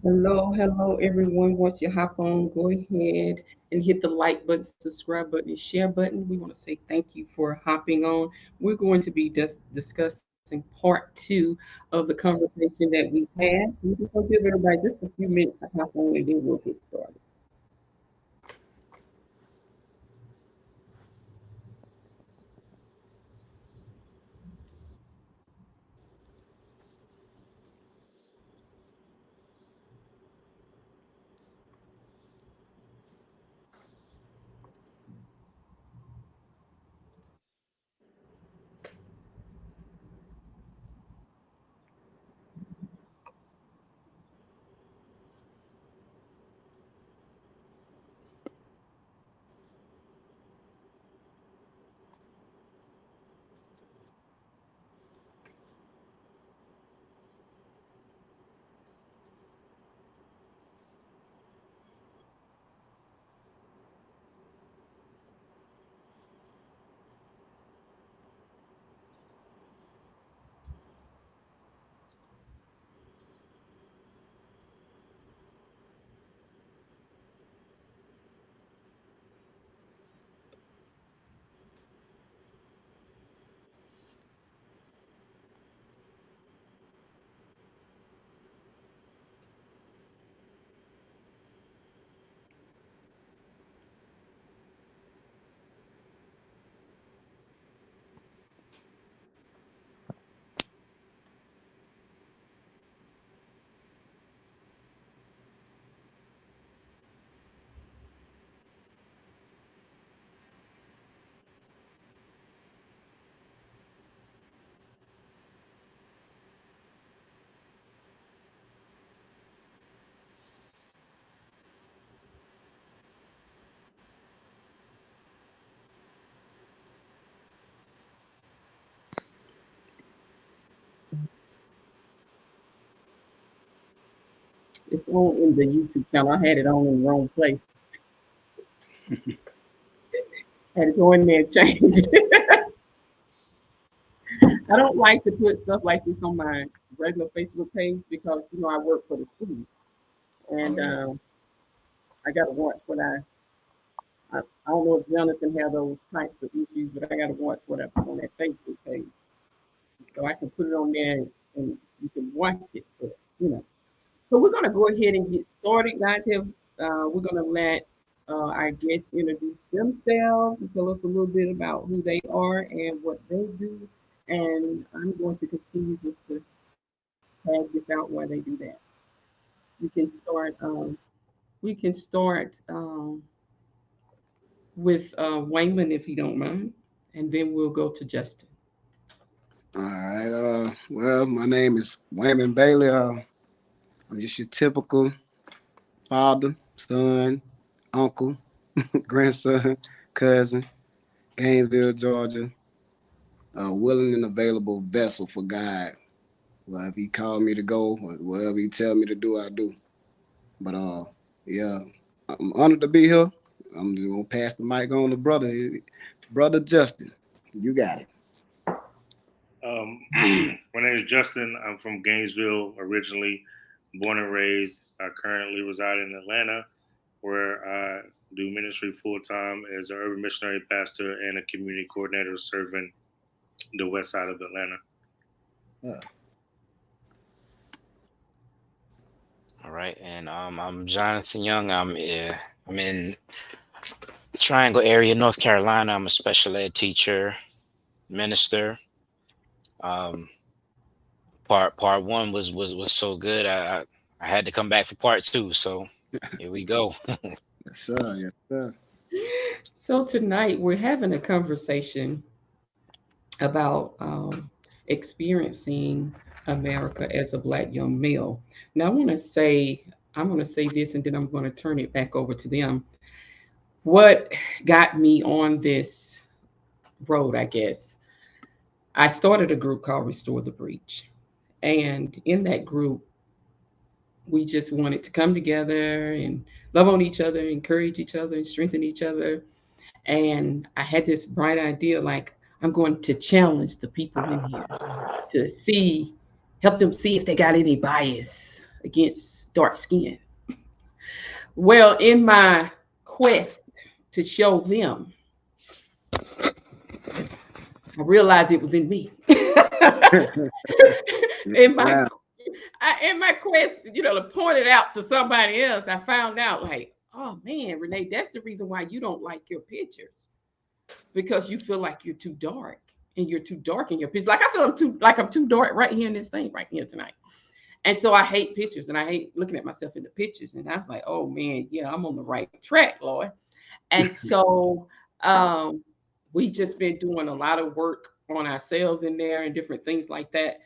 Hello, everyone. Once you hop on, go ahead and hit the like button, subscribe button, and share button. We want to say thank you for hopping on. We're going to be discussing part two of the conversation that we had. We're just going to give everybody just a few minutes to hop on and then we'll get started. It's on in the YouTube channel. I had it on in the wrong place. I had to go in there and change it. I don't like to put stuff like this on my regular Facebook page because, I work for the school. And Oh yeah. I got to watch I don't know if Jonathan have those types of issues, but I got to watch what I put on that Facebook page. So I can put it on there and you can watch it. But. So we're going to go ahead and get started, guys. We're going to let our guests introduce themselves and tell us a little bit about who they are and what they do. And I'm going to continue just to tag this out while they do that. We can start. We can start with Wayman, if you don't mind, and then we'll go to Justin. All right. Well, my name is Wymond Bailey. I'm just your typical father, son, uncle, grandson, cousin, Gainesville, Georgia. Willing and available vessel for God. Well, if He called me to go, or whatever He tell me to do, I do. But yeah, I'm honored to be here. I'm just gonna pass the mic on to brother Justin. You got it. My name is Justin. I'm from Gainesville originally, born and raised. I currently reside in Atlanta, where I do ministry full time as an urban missionary pastor and a community coordinator serving the west side of Atlanta. Yeah. All right, and I'm Jonathan Young. I'm in Triangle area, North Carolina. I'm a special ed teacher, minister. Um, part one was so good. I had to come back for part two. So here we go. Yes, sir. Yes, sir. So tonight we're having a conversation about experiencing America as a black young male. Now I'm going to say this, and then I'm going to turn it back over to them. What got me on this road, I guess, I started a group called Restore the Breach, and in that group, we just wanted to come together and love on each other, encourage each other, and strengthen each other. And I had this bright idea, like I'm going to challenge the people in here to help them see if they got any bias against dark skin. Well, in my quest to show them, I realized it was in me. in my Wow. in my quest, to point it out to somebody else, I found out like, oh man, Renee, that's the reason why you don't like your pictures, because you feel like you're too dark, and you're too dark in your pictures. Like I feel I'm too dark right here in this thing right here tonight. And so I hate pictures, and I hate looking at myself in the pictures. And I was like, oh man, yeah, I'm on the right track, Lord. And so um, we just been doing a lot of work on ourselves in there and different things like that.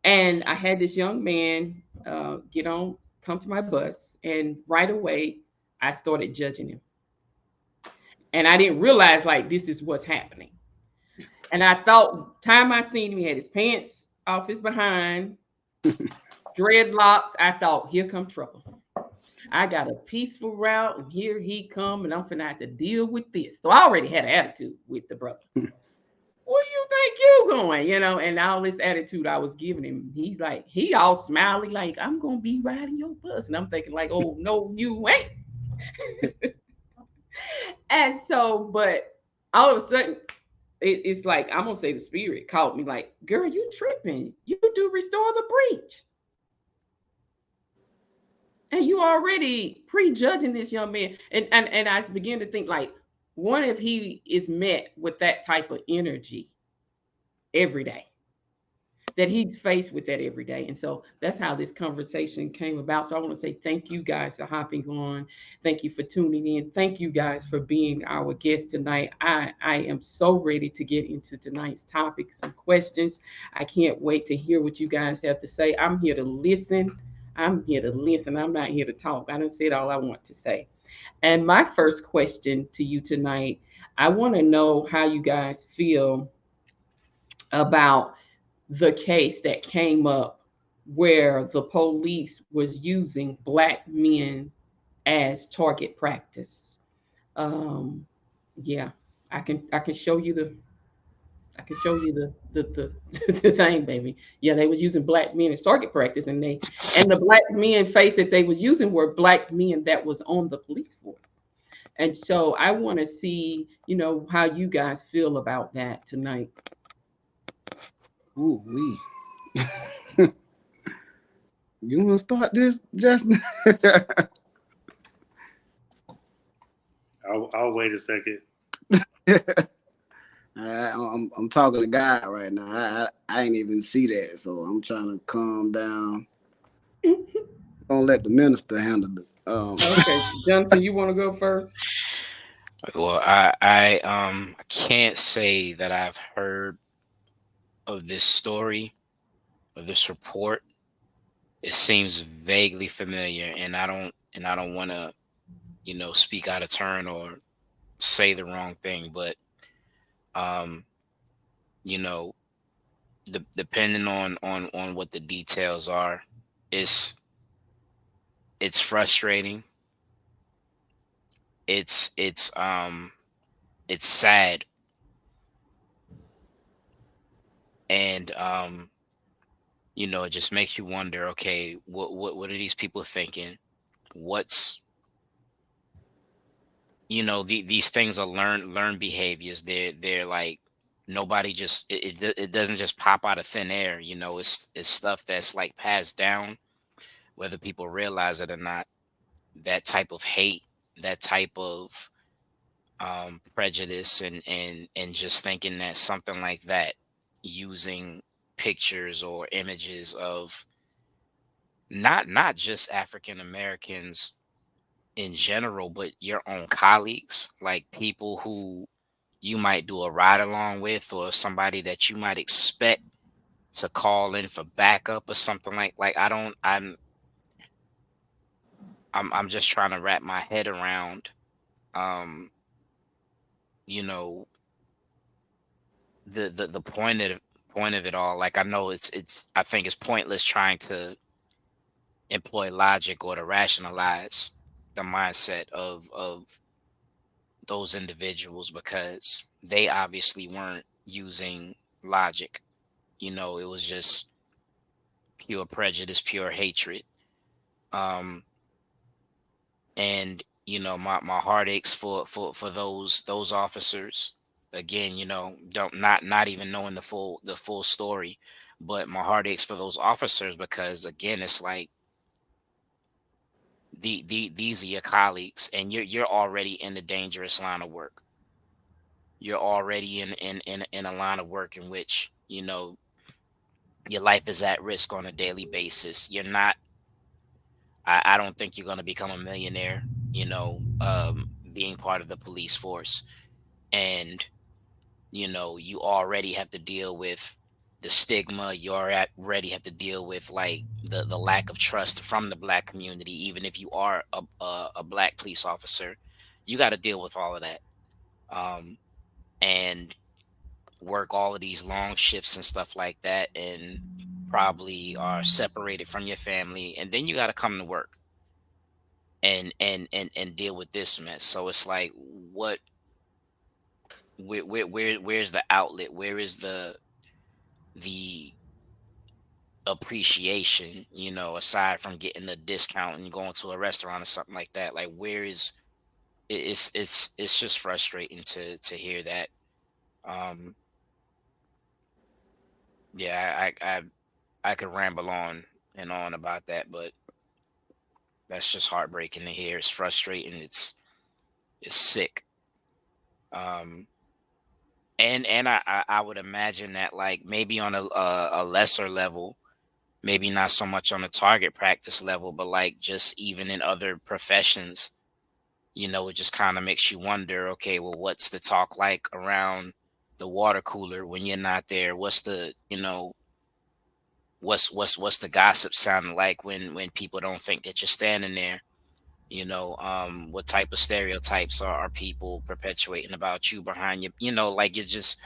And I had this young man come to my bus, and right away I started judging him. And I didn't realize like this is what's happening. And I thought, time I seen him, he had his pants off his behind, dreadlocks. I thought, here come trouble. I got a peaceful route, and here he come, and I'm finna have to deal with this. So I already had an attitude with the brother. Where you think you going? And all this attitude I was giving him. He's like, he all smiley, like, I'm gonna be riding your bus. And I'm thinking, like, oh no, you ain't. And so, but all of a sudden, it's like, I'm gonna say the spirit called me, like, girl, you tripping. You do restore the breach. And you already prejudging this young man. And I began to think, like, what if he is met with that type of energy every day? That he's faced with that every day. And so that's how this conversation came about. So I want to say thank you guys for hopping on. Thank you for tuning in. Thank you guys for being our guest tonight. I am so ready to get into tonight's topics and questions. I can't wait to hear what you guys have to say. I'm here to listen. I'm here to listen. I'm not here to talk. I done said all I want to say. And my first question to you tonight, I want to know how you guys feel about the case that came up where the police was using black men as target practice. Um, yeah, I can show you the the thing, baby. Yeah, they was using black men as target practice, and the black men face that they was using were black men that was on the police force. And so I want to see, how you guys feel about that tonight. Ooh, wee. You want to start this, Justin? I'll wait a second. I'm talking to God right now. I ain't even see that, so I'm trying to calm down. Don't let the minister handle it. Okay, Jonathan, you want to go first? Well, I can't say that I've heard of this story or this report. It seems vaguely familiar, and I don't want to, speak out of turn or say the wrong thing, but um, you know, depending on what the details are, it's it's frustrating. It's sad, and it just makes you wonder, okay, what are these people thinking? What's these things are learned behaviors. They're like, nobody just it doesn't just pop out of thin air. It's stuff that's like passed down, whether people realize it or not. That type of hate, that type of prejudice, and just thinking that something like that, using pictures or images of not just African Americans in general, but your own colleagues, like people who you might do a ride along with, or somebody that you might expect to call in for backup or something like I don't I'm just trying to wrap my head around um you know the point of it all. Like, I know it's I think it's pointless trying to employ logic or to rationalize the mindset of those individuals, because they obviously weren't using logic. It was just pure prejudice, pure hatred. Um, and my heart aches for those officers. Again, don't not even knowing the full story, but my heart aches for those officers because again, it's like these are your colleagues, and you're already in the dangerous line of work. You're already in a line of work in which your life is at risk on a daily basis. You're not. I don't think you're going to become a millionaire. Being part of the police force, and you already have to deal with the stigma. Already have to deal with like the lack of trust from the black community. Even if you are a black police officer, you got to deal with all of that. And work all of these long shifts and stuff like that, and probably are separated from your family, and then you got to come to work and deal with this mess. So it's like, what where's the outlet? Where is the appreciation, aside from getting a discount and going to a restaurant or something like that? Like, where is it's just frustrating to hear that. um yeah, I could ramble on and on about that, but that's just heartbreaking to hear. It's frustrating. It's sick. um and I would imagine that, like, maybe on a lesser level, maybe not so much on the target practice level, but like just even in other professions, it just kind of makes you wonder, okay, well, what's the talk like around the water cooler when you're not there? What's the what's the gossip sounding like when people don't think that you're standing there? What type of stereotypes are people perpetuating about you behind you? Like, it just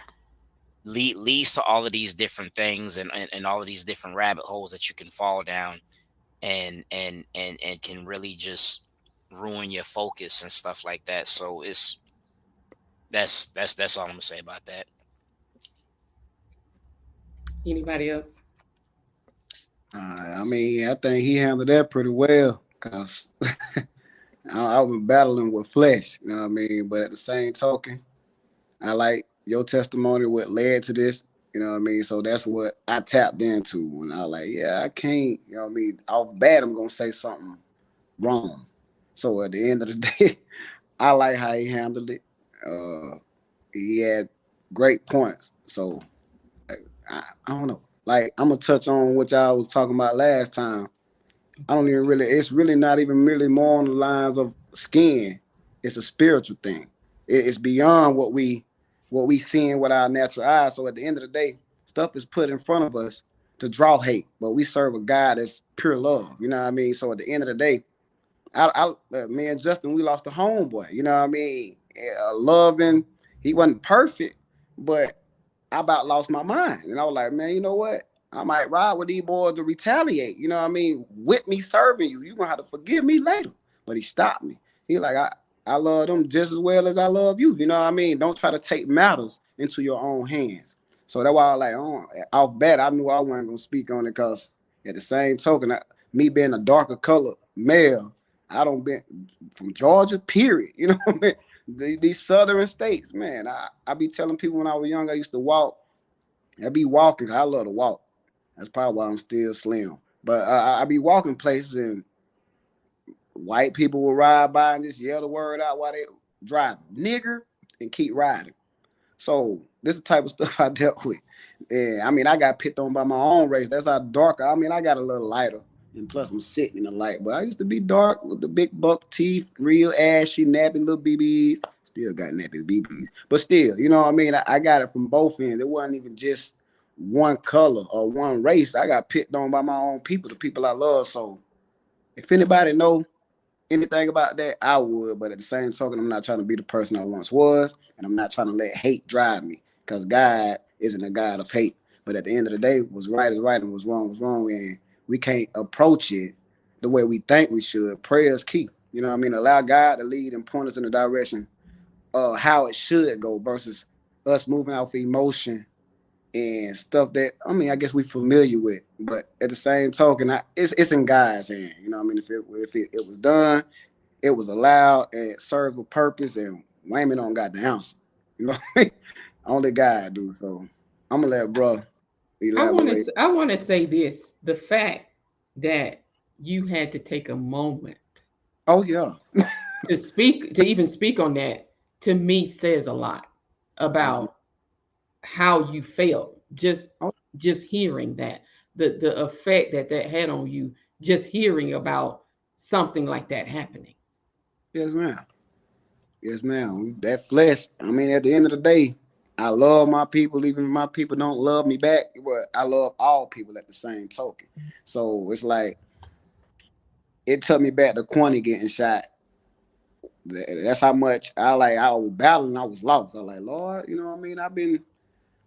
leads to all of these different things, and all of these different rabbit holes that you can fall down, and can really just ruin your focus and stuff like that. So that's all I'm gonna say about that. Anybody else? I mean, I think he handled that pretty well because I was battling with flesh, you know what I mean? But at the same token, I like your testimony, what led to this, you know what I mean? So that's what I tapped into when I was like, yeah, I can't, you know what I mean? Off bat, I'm going to say something wrong. So at the end of the day, I like how he handled it. He had great points. So I don't know. Like, I'm going to touch on what y'all was talking about last time. I don't even really, it's really not even really more on the lines of skin. It's a spiritual thing. It's beyond what we seeing with our natural eyes. So at the end of the day, stuff is put in front of us to draw hate, but we serve a God that's pure love. You know what I mean? So at the end of the day, me and Justin, we lost a homeboy. You know what I mean? Loving, he wasn't perfect, but I about lost my mind. And I was like, man, you know what? I might ride with these boys to retaliate. You know what I mean? With me serving you, you gonna have to forgive me later. But he stopped me. He like, I love them just as well as I love you. You know what I mean? Don't try to take matters into your own hands. So that's why I was like, oh, off bat, I knew I wasn't gonna speak on it because at the same token, me being a darker colored male, I don't been from Georgia, period. You know what I mean? These southern states, man. I be telling people when I was young, I used to walk. I be walking. I love to walk. That's probably why I'm still slim. But I be walking places and white people will ride by and just yell the word out while they driving, nigger, and keep riding. So this is the type of stuff I dealt with. Yeah, I mean, I got picked on by my own race. That's how darker. I mean, I got a little lighter, and plus I'm sitting in the light. But I used to be dark with the big buck teeth, real ashy, nappy little BBs. Still got nappy BBs, but still, you know what I mean. I got it from both ends. It wasn't even just one color or one race. I got picked on by my own people, the people I love. So if anybody know anything about that, I would. But at the same token, I'm not trying to be the person I once was, and I'm not trying to let hate drive me, because God isn't a God of hate. But at the end of the day, what's right is right and what's wrong, and we can't approach it the way we think we should. Prayer is key. You know what I mean? Allow God to lead and point us in the direction how it should go versus us moving off emotion and stuff that I guess we familiar with. But at the same token, it's in God's hand. You know what I mean? If it was done, it was allowed and it served a purpose, and Wayman don't got the answer. You know what I mean? Only God do. So I'm gonna let bro elaborate. I want to say this: the fact that you had to take a moment Oh yeah. to even speak on that, to me says a lot Yes, about how you felt. oh, Just hearing that, the effect that that had on you, just hearing about something like that happening. yes, ma'am. Yes, ma'am. That flesh. At the end of the day, I love my people, even if my people don't love me back. But I love all people at the same token. So it's like it took me back to Quaney getting shot. That's how much I was battling. I was lost. I was like, Lord, you know what I mean? I've been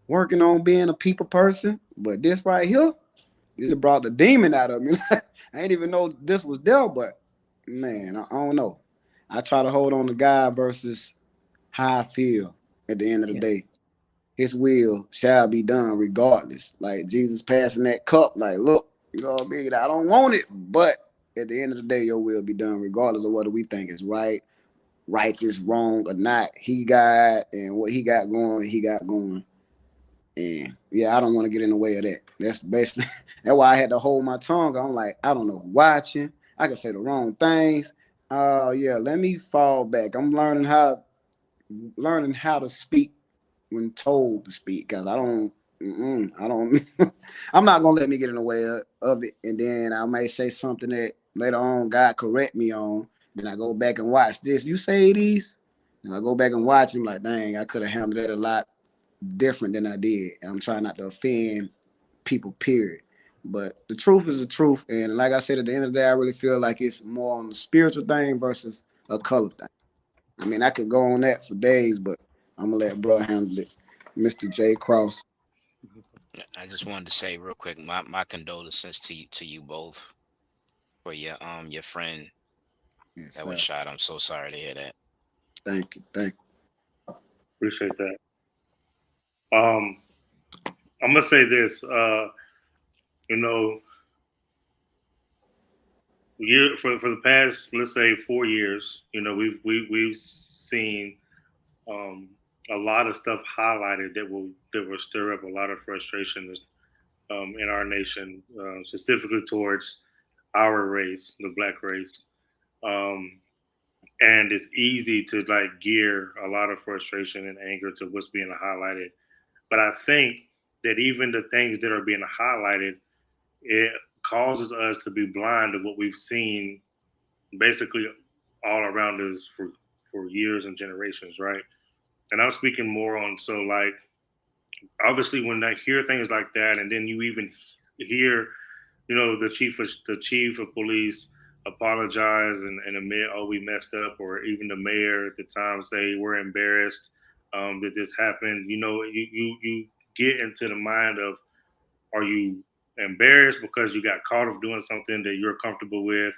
working on being a people person, but this right here, this brought the demon out of me. I didn't even know this was there, but man, I don't know. I try to hold on to God versus how I feel at the end of the Yeah. day. His will shall be done regardless. Like Jesus passing that cup, like, look, you know what I mean? I don't want it, but at the end of the day, your will be done regardless of whether we think is right, righteous, wrong, or not. He got and what he got going, he got going. And yeah, I don't want to get in the way of that. That's basically that's why I had to hold my tongue. I'm like, I don't know, watching. I could say the wrong things. Yeah, let me fall back. I'm learning how to speak when told to speak, because I don't, I'm not gonna let me get in the way of it, and then I may say something that later on God correct me on. Then I go back and watch this. You say these, and I go back and watch him like, dang, I could have handled that a lot different than I did. And I'm trying not to offend people, period. But the truth is the truth, and like I said, at the end of the day, I really feel like it's more on the spiritual thing versus a color thing. I could go on that for days, but I'm gonna let bro handle it. Mr. J. Cross. I just wanted to say real quick, my condolences to you both for your friend Yes, that was sir. shot. I'm so sorry to hear that. Thank you. Thank Appreciate that. Um, I'm gonna say this. You know, for the past, let's say, 4 years, we've seen um, a lot of stuff highlighted that will stir up a lot of frustration in our nation, specifically towards our race, the Black race. Um, and it's easy to like gear a lot of frustration and anger to what's being highlighted. But I think that even the things that are being highlighted, it causes us to be blind to what we've seen basically all around us for years and generations, right? And I'm speaking more on, so like, obviously when I hear things like that, and then you even hear, the chief of police apologize and admit, oh, we messed up, or even the mayor at the time say we're embarrassed that this happened. You get into the mind of, are you embarrassed because you got caught of doing something that you're comfortable with,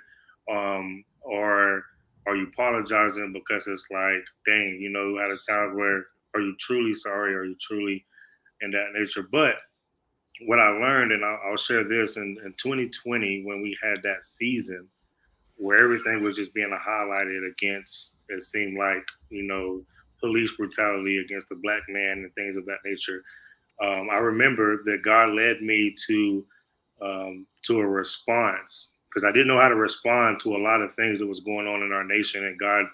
or are you apologizing because it's like, dang, at a time where, are you truly sorry? Are you truly in that nature? But what I learned, and I'll share this, in 2020, when we had that season where everything was just being highlighted against, it seemed like, police brutality against the Black man and things of that nature. I remember that God led me to a response, because I didn't know how to respond to a lot of things that was going on in our nation, and God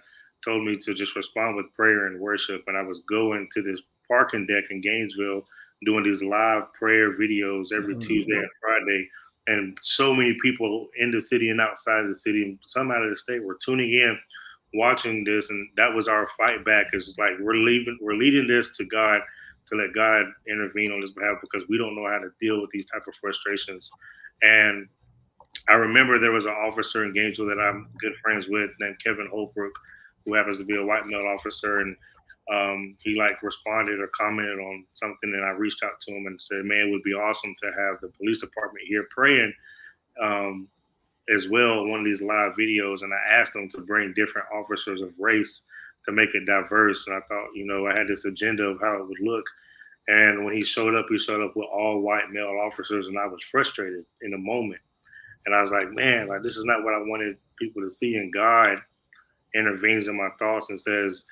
told me to just respond with prayer and worship. And I was going to this parking deck in Gainesville, doing these live prayer videos every Tuesday and Friday, and so many people in the city and outside of the city, and some out of the state, were tuning in, watching this, and that was our fight back. It's like we're leading this to God, to let God intervene on this behalf, because we don't know how to deal with these type of frustrations. And I remember there was an officer in Gainesville that I'm good friends with named Kevin Holbrook, who happens to be a white male officer, and he like responded or commented on something, and I reached out to him and said, "Man, it would be awesome to have the police department here praying um, as well on one of these live videos." And I asked them to bring different officers of race to make it diverse. And I thought, I had this agenda of how it would look. And when he showed up with all white male officers, and I was frustrated in the moment. And I was like, man, like this is not what I wanted people to see. And God intervenes in my thoughts and says,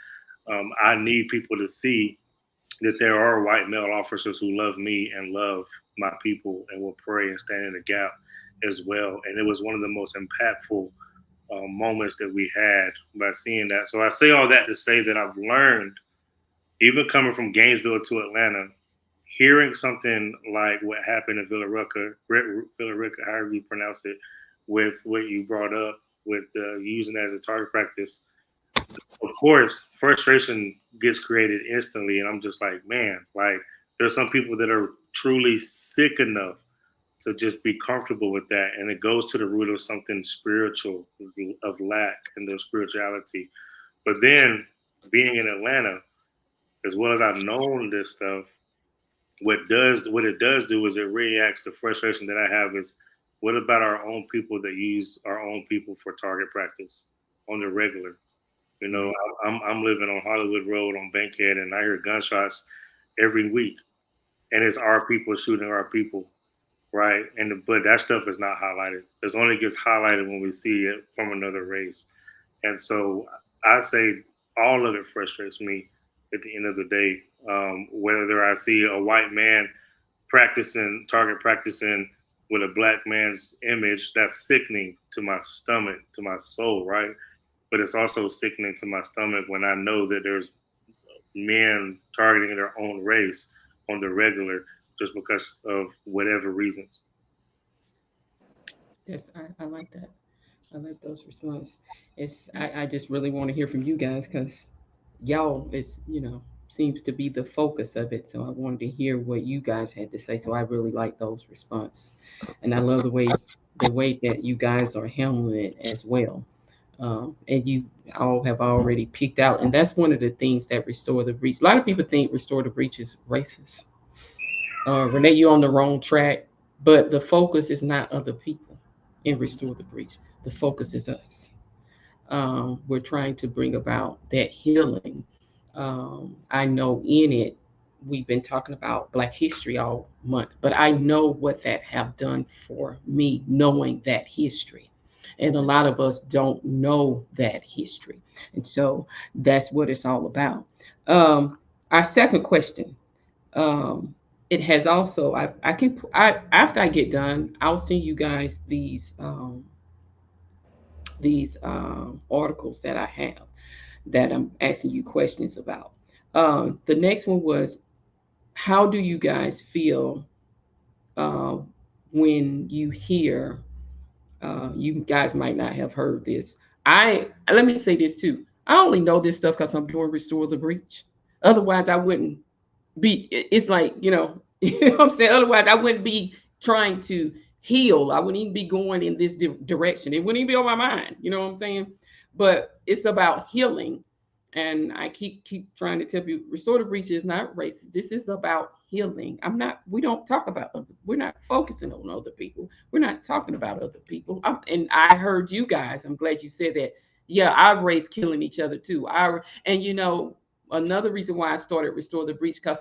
I need people to see that there are white male officers who love me and love my people and will pray and stand in the gap as well. And it was one of the most impactful moments that we had by seeing that. So I say all that to say that I've learned, even coming from Gainesville to Atlanta, hearing something like what happened in Villa Rica, however you pronounce it, with what you brought up with using that as a target practice. Of course, frustration gets created instantly, and I'm just like, man, like there's some people that are truly sick enough to just be comfortable with that, and it goes to the root of something spiritual, of lack and their spirituality. But then being in Atlanta, as well as I've known this stuff, what it does do is it reacts to frustration that I have is what about our own people that use our own people for target practice on the regular? You know, I'm living on Hollywood Road on Bankhead, and I hear gunshots every week, and it's our people shooting our people, right? And but that stuff is not highlighted. It only gets highlighted when we see it from another race. And so I say all of it frustrates me at the end of the day. Whether I see a white man target practicing with a black man's image, that's sickening to my stomach, to my soul, right? But it's also sickening to my stomach when I know that there's men targeting their own race on the regular just because of whatever reasons. Yes, I like that. I like those responses. I just really want to hear from you guys because y'all is seems to be the focus of it. So I wanted to hear what you guys had to say. So I really like those responses, and I love the way that you guys are handling it as well. And you all have already picked out, and that's one of the things that Restore the Breach. A lot of people think Restore the Breach is racist. Renee, you're on the wrong track, but the focus is not other people in Restore the Breach. The focus is us. We're trying to bring about that healing. I know in it, we've been talking about Black history all month, but I know what that have done for me, knowing that history. And a lot of us don't know that history. And so that's what it's all about. Our second question, um, it has also, after I get done, I'll send you guys these articles that I have that I'm asking you questions about. The next one was, how do you guys feel uh, when you hear? You guys might not have heard this. I Let me say this too. I only know this stuff because I'm doing Restore the Breach. Otherwise, I wouldn't be. It's like you know what I'm saying. Otherwise, I wouldn't be trying to heal. I wouldn't even be going in this direction. It wouldn't even be on my mind. You know what I'm saying? But it's about healing, and I keep trying to tell you, Restore the Breach is not racist. This is about healing. I'm not. We don't talk about other. We're not focusing on other people. We're not talking about other people. And I heard you guys. I'm glad you said that. Yeah, our race killing each other too. Another reason why I started Restore the Breach, because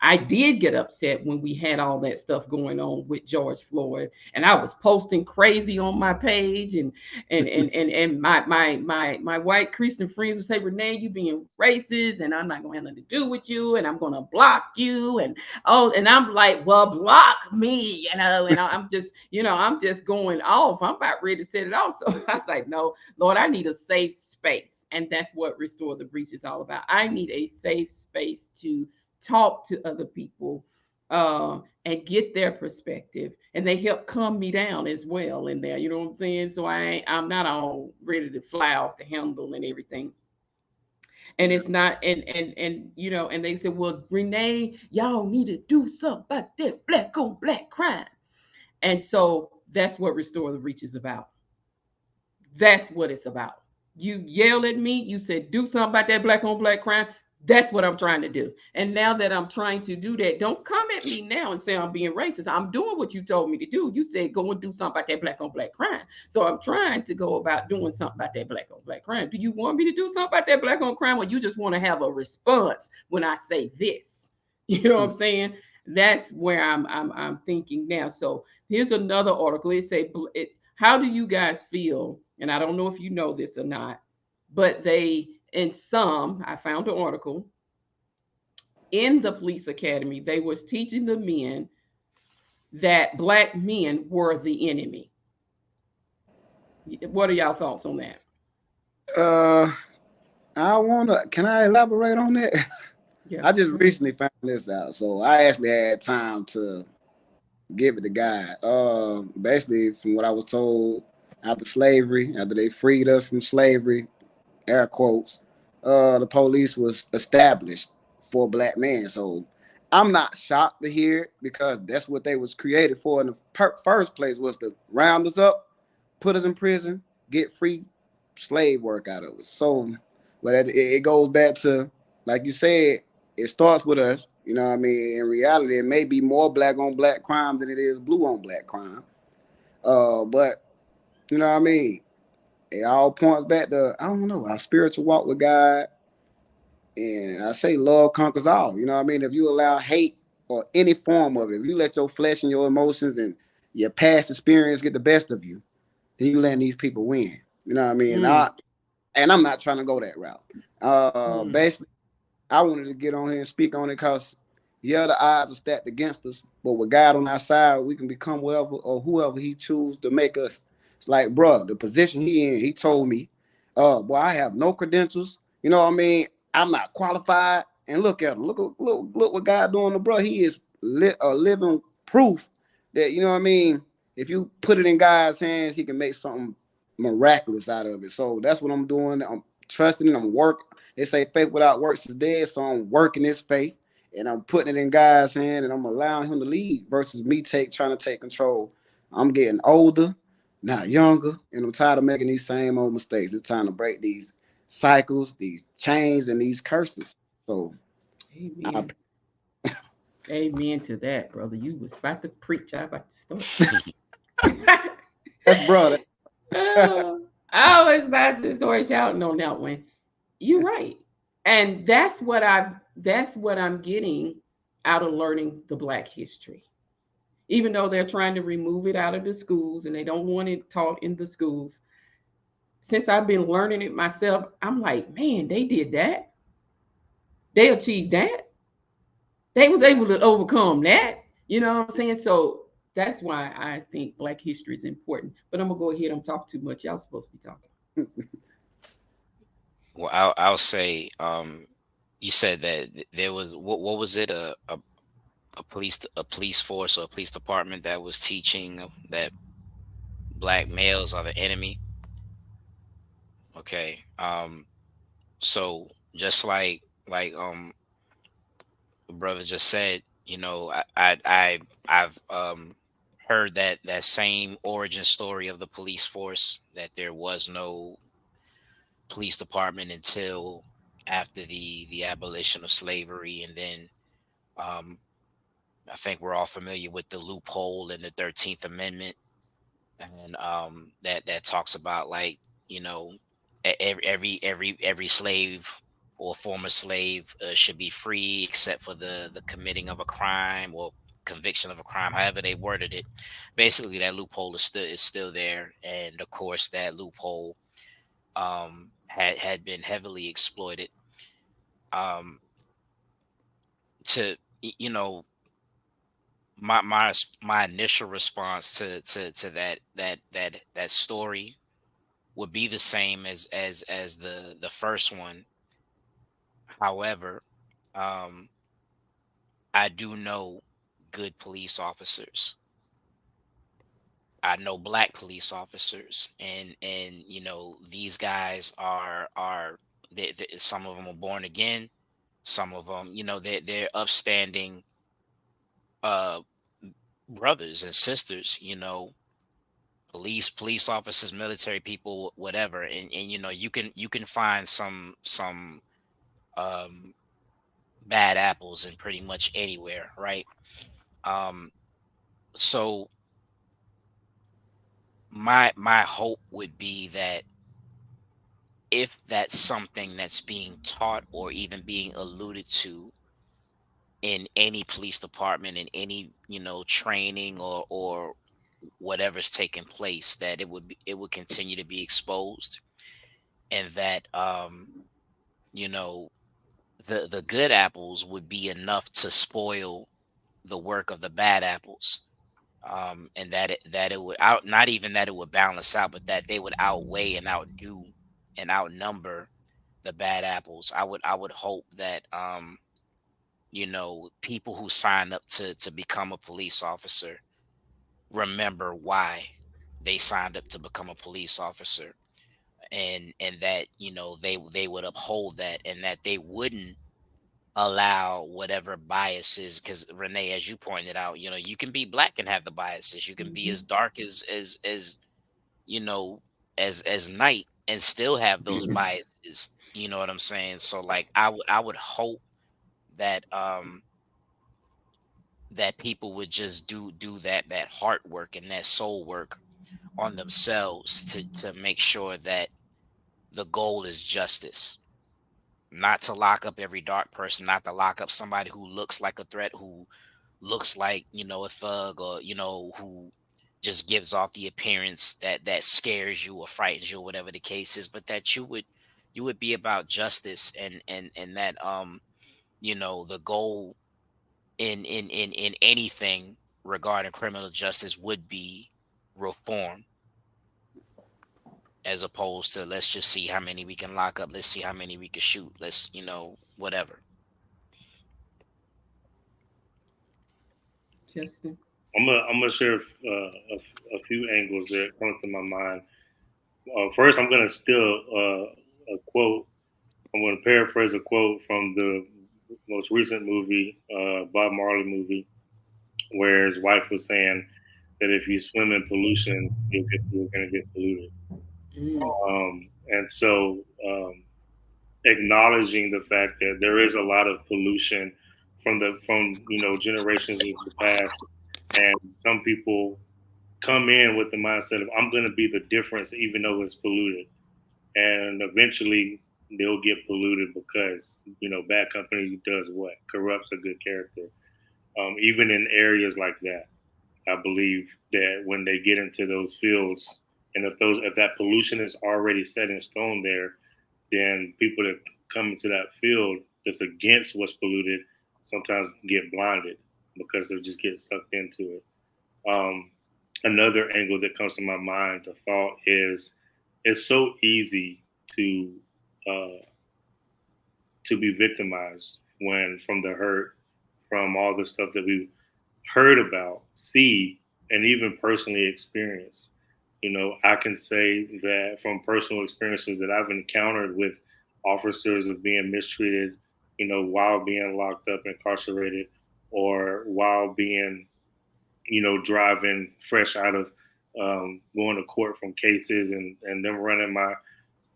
I did get upset when we had all that stuff going on with George Floyd, and I was posting crazy on my page, and my white Christian friends would say, Renee, you being racist, and I'm not gonna have nothing to do with you, and I'm gonna block you, and I'm like, well, block me, and I'm just going off. I'm about ready to set it off. So I was like, no, Lord, I need a safe space, and that's what Restore the Breach is all about. I need a safe space to talk to other people and get their perspective, and they help calm me down as well in there. You know what I'm saying? So I'm not all ready to fly off the handle and everything. And it's not, and they said, well, Renee, y'all need to do something about that black on black crime. And so that's what Restore the Reach is about. That's what it's about. You yell at me, you said, do something about that black on black crime. That's what I'm trying to do. And now that I'm trying to do that, don't come at me now and say I'm being racist. I'm doing what you told me to do. You said go and do something about that black on black crime. So I'm trying to go about doing something about that black on black crime. Do you want me to do something about that black on crime, or you just want to have a response when I say this? You know what I'm saying? That's where I'm thinking now. So here's another article. It say, how do you guys feel? And I don't know if you know this or not, but they in some I found an article in the police academy. They was teaching the men that black men were the enemy. What are y'all thoughts on that? Uh, can I elaborate on that? Yeah, I just go ahead. recently found this out, so I actually had time to give it to God. Basically, from what I was told, after slavery, after they freed us from slavery, air quotes, the police was established for black men. So I'm not shocked to hear it because that's what they was created for in the first place, was to round us up, put us in prison, get free slave work out of us. So, but it goes back to, like you said, it starts with us. You know what I mean? In reality, it may be more black on black crime than it is blue on black crime. But you know what I mean? It all points back to, I don't know, our spiritual walk with God. And I say love conquers all. You know what I mean? If you allow hate or any form of it, if you let your flesh and your emotions and your past experience get the best of you, then you letting these people win. You know what I mean? Mm, And I'm not trying to go that route. mm, Basically, I wanted to get on here and speak on it because, yeah, the odds are stacked against us, but with God on our side, we can become whatever or whoever He chooses to make us. It's like, bro, the position he in, he told me, boy, I have no credentials. You know what I mean? I'm not qualified. And look at him. Look what God doing to bro. He is a living proof that, you know what I mean? If you put it in God's hands, He can make something miraculous out of it. So that's what I'm doing. I'm trusting and I'm working. They say faith without works is dead, so I'm working this faith and I'm putting it in God's hand and I'm allowing Him to lead versus me trying to take control. I'm getting older, not younger, and I'm tired of making these same old mistakes. It's time to break these cycles, these chains, and these curses. So I, amen. Amen to that, brother. You was about to preach. I about to start. that's brother. Oh, I was about to start shouting on that one. You're right. And that's what I'm getting out of learning the black history. Even though they're trying to remove it out of the schools and they don't want it taught in the schools. Since I've been learning it myself, I'm like, man, they did that. They achieved that. They was able to overcome that. You know what I'm saying? So that's why I think black history is important. But I'm gonna go ahead. I'm talking too much. Y'all supposed to be talking. Well, I'll say, you said that there was, what was it, a police force or a police department that was teaching that black males are the enemy. Okay. So just like the brother just said, I've heard that same origin story of the police force, that there was no police department until after the abolition of slavery. And then um I think we're all familiar with the loophole in the 13th Amendment, and that talks about, like, you know every slave or former slave should be free except for the committing of a crime or conviction of a crime, however they worded it. Basically, that loophole is still there, and of course that loophole had been heavily exploited, um to you know my initial response to that story would be the same as the first one. However, um, I do know good police officers. I know black police officers, and these guys some of them are born again. Some of them, they're upstanding uh brothers and sisters. Police officers, military people, whatever. And you can find some um bad apples in pretty much anywhere, right? um so my hope would be that if that's something that's being taught or even being alluded to, in any police department, in any, training or whatever's taking place, that it would continue to be exposed, and that you know the good apples would be enough to spoil the work of the bad apples. And that it would out, not even that it would balance out, but that they would outweigh and outdo and outnumber the bad apples. I would hope that people who sign up to become a police officer remember why they signed up to become a police officer, and that they would uphold that, and that they wouldn't allow whatever biases, because Renee, as you pointed out, you can be black and have the biases, you can be Mm-hmm. as dark as you know as night and still have those biases. You know what I'm saying? So like I would hope that that people would just do that heart work and that soul work on themselves to make sure that the goal is justice, not to lock up every dark person, not to lock up somebody who looks like a threat, who looks like a thug, or who just gives off the appearance that scares you or frightens you or whatever the case is, but that you would be about justice, and that the goal in anything regarding criminal justice would be reform, as opposed to let's just see how many we can lock up, let's see how many we can shoot, let's whatever. Justin. I'm gonna share a few angles that come to my mind. First, I'm gonna steal a quote. I'm gonna paraphrase a quote from the most recent movie, Bob Marley movie, where his wife was saying that if you swim in pollution, you're gonna get polluted. Mm. And so, acknowledging the fact that there is a lot of pollution from generations of the past, and some people come in with the mindset of I'm going to be the difference, even though it's polluted, and eventually they'll get polluted because bad company does what corrupts a good character. Even in areas like that, I believe that when they get into those fields, and if that pollution is already set in stone there, then people that come into that field that's against what's polluted sometimes get blinded because they just get sucked into it. Um, Another angle that comes to my mind, the thought is, it's so easy uh, to be victimized when from the hurt, from all the stuff that we've heard about, see, and even personally experience. I can say that from personal experiences that I've encountered with officers of being mistreated, while being locked up, incarcerated, or while being, driving fresh out of going to court from cases, and them running my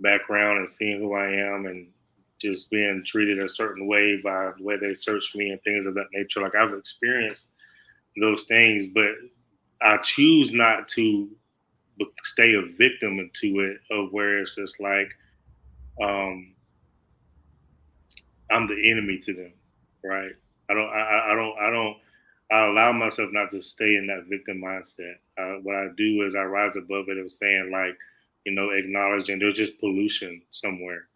background and seeing who I am, and just being treated a certain way by the way they search me and things of that nature. Like, I've experienced those things, but I choose not to stay a victim into it, of where it's just like, um, I'm the enemy to them, right? I allow myself not to stay in that victim mindset. What I do is I rise above it of saying, like, acknowledging there's just pollution somewhere,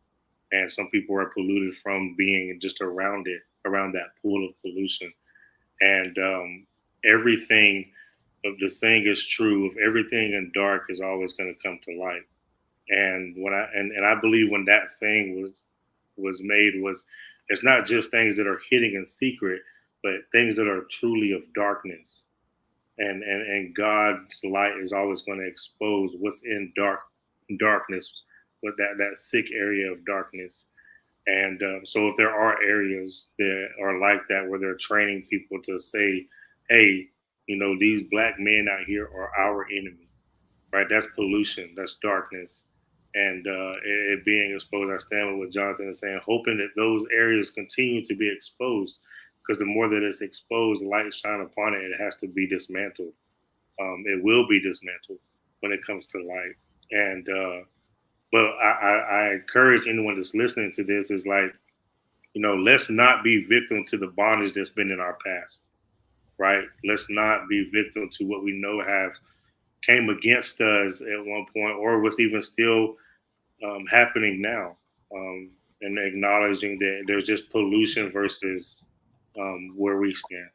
and some people are polluted from being just around it, around that pool of pollution. And everything of the saying is true, of everything in dark is always going to come to light. And and I believe when that saying was made, was it's not just things that are hidden in secret, but things that are truly of darkness. And God's light is always going to expose what's in darkness, with that sick area of darkness. And so if there are areas that are like that, where they're training people to say, hey, these black men out here are our enemy, right? That's pollution, that's darkness. And it being exposed, I stand with what Jonathan is saying, hoping that those areas continue to be exposed, because the more that it's exposed, light shine upon it, it has to be dismantled. It will be dismantled when it comes to light. And but I encourage anyone that's listening to this, is like, let's not be victim to the bondage that's been in our past, right? Let's not be victim to what we know have came against us at one point, or what's even still happening now, and acknowledging that there's just pollution versus where we stand.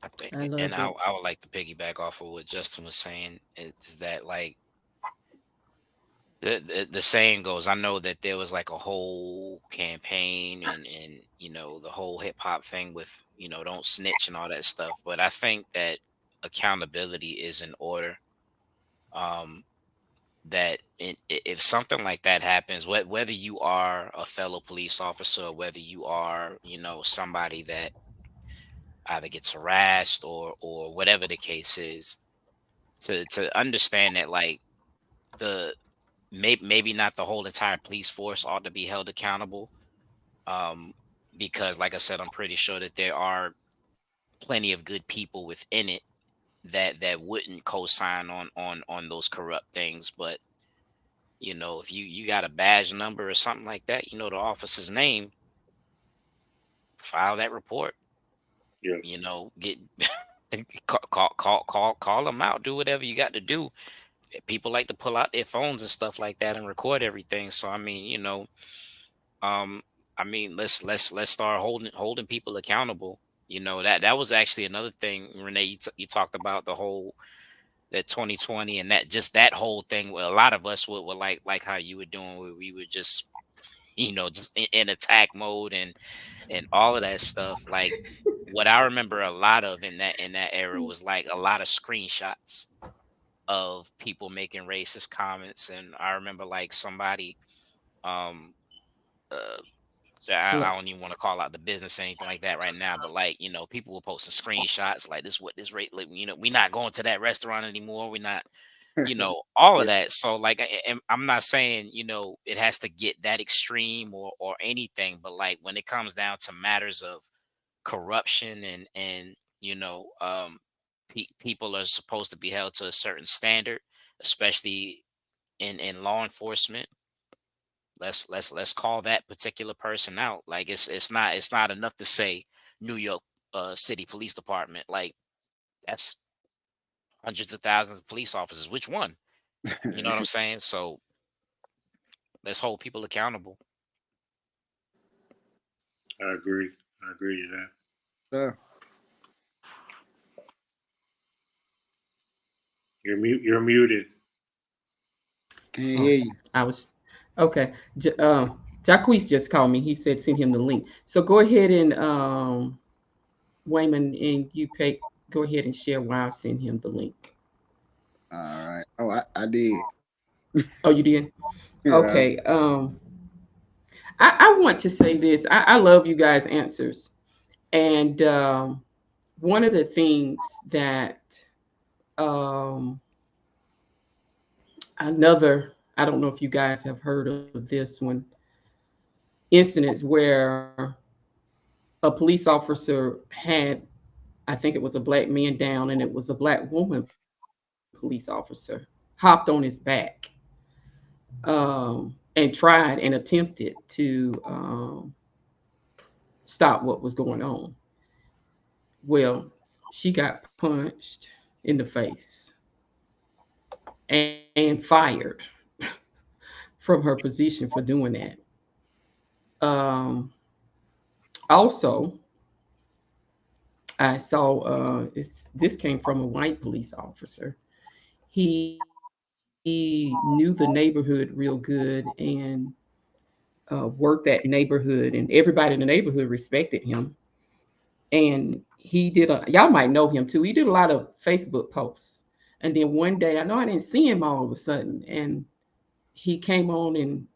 I think, I and love it. I would like to piggyback off of what Justin was saying. Is that like the saying goes? I know that there was like a whole campaign and the whole hip hop thing with don't snitch and all that stuff. But I think that accountability is in order. Um, that if something like that happens, whether you are a fellow police officer or whether you are somebody that either gets harassed or whatever the case is, to understand that like the maybe not the whole entire police force ought to be held accountable, um because like I said, I'm pretty sure that there are plenty of good people within it that wouldn't co-sign on those corrupt things. But if you got a badge number or something like that, the officer's name, file that report, Yeah, get call them out, do whatever you got to do. People like to pull out their phones and stuff like that and record everything. So I mean, um, let's start holding people accountable. That was actually another thing, Renee. You talked about the whole that 2020 and that just that whole thing. Where a lot of us were like how you were doing, where we were just just in attack mode and all of that stuff. Like what I remember a lot of in that era was like a lot of screenshots of people making racist comments. And I remember like somebody, um uh I Well, don't even want to call out the business or anything like that right now, but like people will post some screenshots like this, what this rate, like, we're not going to that restaurant anymore, we're not, all of Yeah. that. So like and I'm not saying it has to get that extreme or anything, but like when it comes down to matters of corruption and people are supposed to be held to a certain standard, especially in law enforcement. Let's call that particular person out. Like it's not enough to say New York City Police Department. Like that's hundreds of thousands of police officers. Which one? You know what I'm saying? So let's hold people accountable. I agree. I agree to that. Sir, You're muted. can't oh, hear you. I was okay. Jacquees just called me. He said send him the link. So go ahead and Wayman and you pay. Go ahead and share while I send him the link. All right. Oh, I did. Oh, you did? Yeah. Okay. I want to say this. I love you guys' answers. And one of the things that um, I don't know if you guys have heard of this one, incidents where a police officer had, I think it was a black man down, and it was a black woman police officer, hopped on his back and tried and attempted to stop what was going on. Well, she got punched in the face and fired from her position for doing that. Um, Also, I saw this came from a white police officer. He knew the neighborhood real good and worked that neighborhood, and everybody in the neighborhood respected him. And he did y'all might know him too. He did a lot of Facebook posts. And then one day, I know I didn't see him all of a sudden, and he came on and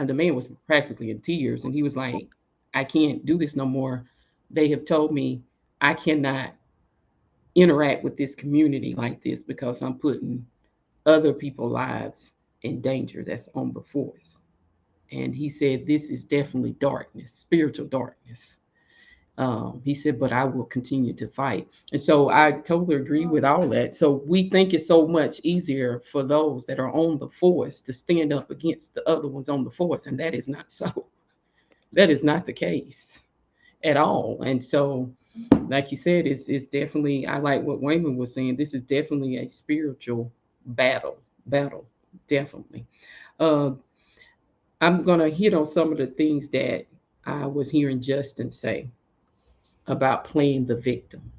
the man was practically in tears, and he was like, I can't do this no more. They have told me I cannot interact with this community like this because I'm putting other people's lives in danger that's on before us. And he said, this is definitely darkness, spiritual darkness. He said, but I will continue to fight. And so I totally agree with all that. So we think it's so much easier for those that are on the force to stand up against the other ones on the force, and that is not so. That is not the case at all. And so, like you said, it's definitely, I like what Wayman was saying. This is definitely a spiritual battle, definitely. Uh, I'm going to hit on some of the things that I was hearing Justin say about playing the victim.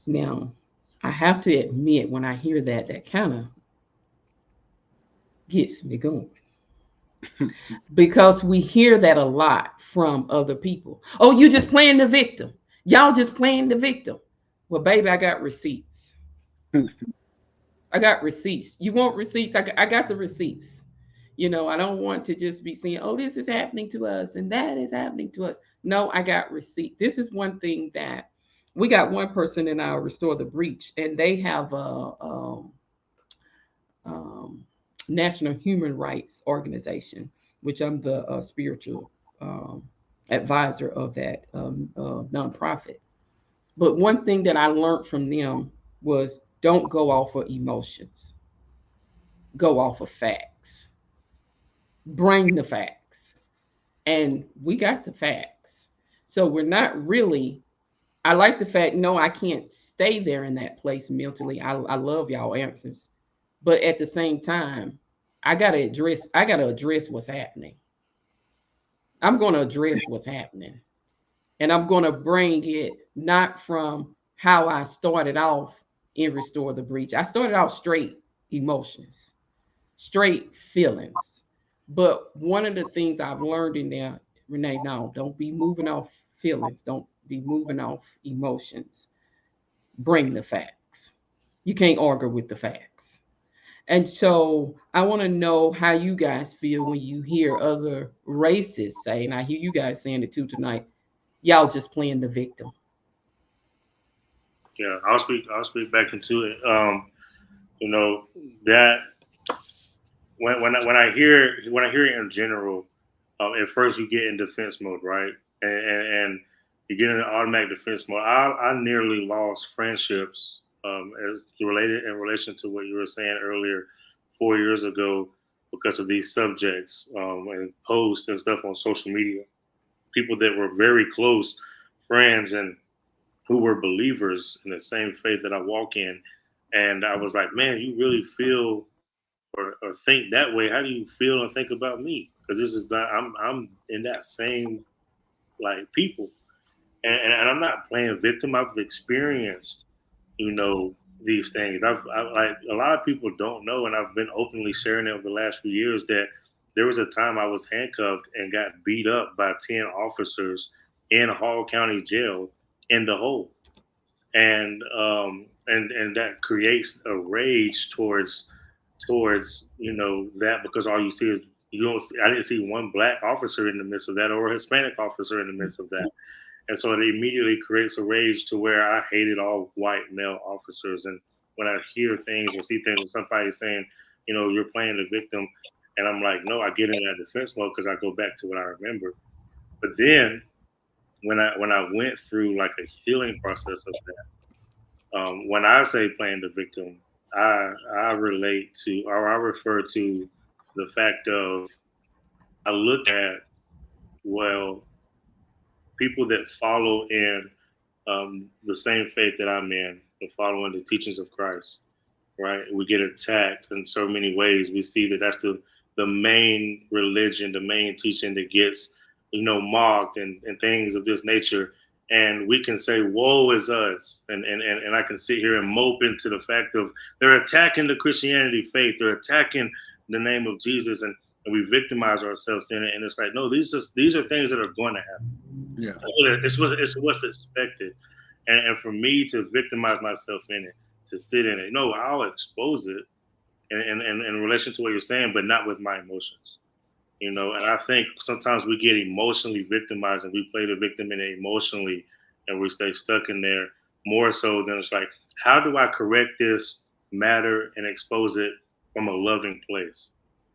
Now, I have to admit, when I hear that, that kind of gets me going because we hear that a lot from other people. Oh, you just playing the victim. Y'all just playing the victim. Well, baby, I got receipts. I got receipts. You want receipts? I got the receipts. I don't want to just be saying, oh, this is happening to us and that is happening to us. No, I got receipts. This is one thing that we got one person in our Restore the Breach, and they have um, National Human Rights Organization, which I'm the spiritual advisor of that nonprofit. But one thing that I learned from them was don't go off of emotions, go off of facts, bring the facts. And we got the facts. So we're not really, I like the fact, no, I can't stay there in that place mentally. I love y'all answers. But at the same time, I gotta address what's happening. I'm gonna address what's happening. And I'm gonna bring it not from how I started off in Restore the Breach. I started off straight emotions, straight feelings. But one of the things I've learned in there, Renee, now don't be moving off feelings, don't be moving off emotions. Bring the facts. You can't argue with the facts. And so I want to know how you guys feel when you hear other races say, and I hear you guys saying it too tonight, y'all just playing the victim. Yeah, I'll speak back into it. You know that when I hear it in general, at first you get in defense mode, right? And you get in an automatic defense mode. I nearly lost friendships as related in relation to what you were saying earlier, 4 years ago, because of these subjects and posts and stuff on social media. People that were very close friends and who were believers in the same faith that I walk in. And I was like, man, you really feel or think that way. How do you feel and think about me? Because this is not, I'm in that same like people. And I'm not playing victim. I've experienced, you know, these things. Like a lot of people don't know, and I've been openly sharing it over the last few years that there was a time I was handcuffed and got beat up by 10 officers in Hall County Jail in the hole, and that creates a rage towards that, because all you see is you don't see, I didn't see one black officer in the midst of that or a Hispanic officer in the midst of that. And so it immediately creates a rage to where I hated all white male officers. And when I hear things or see things, or somebody saying, you're playing the victim, and I'm like, no, I get in that defense mode because I go back to what I remember. But then when I went through like a healing process of that, when I say playing the victim, I relate to, or I refer to the fact of, I look at, well, people that follow in the same faith that I'm in, and following the teachings of Christ, right? We get attacked in so many ways. We see that that's the main religion, the main teaching that gets, mocked and things of this nature. And we can say, woe is us. And I can sit here and mope into the fact of they're attacking the Christianity faith. They're attacking the name of Jesus. And we victimize ourselves in it. And it's like, no, these are things that are going to happen. Yeah. It's what's expected. And for me to victimize myself in it, to sit in it, no, I'll expose it in relation to what you're saying, but not with my emotions. And I think sometimes we get emotionally victimized and we play the victim in it emotionally, and we stay stuck in there more so than it's like, how do I correct this matter and expose it from a loving place?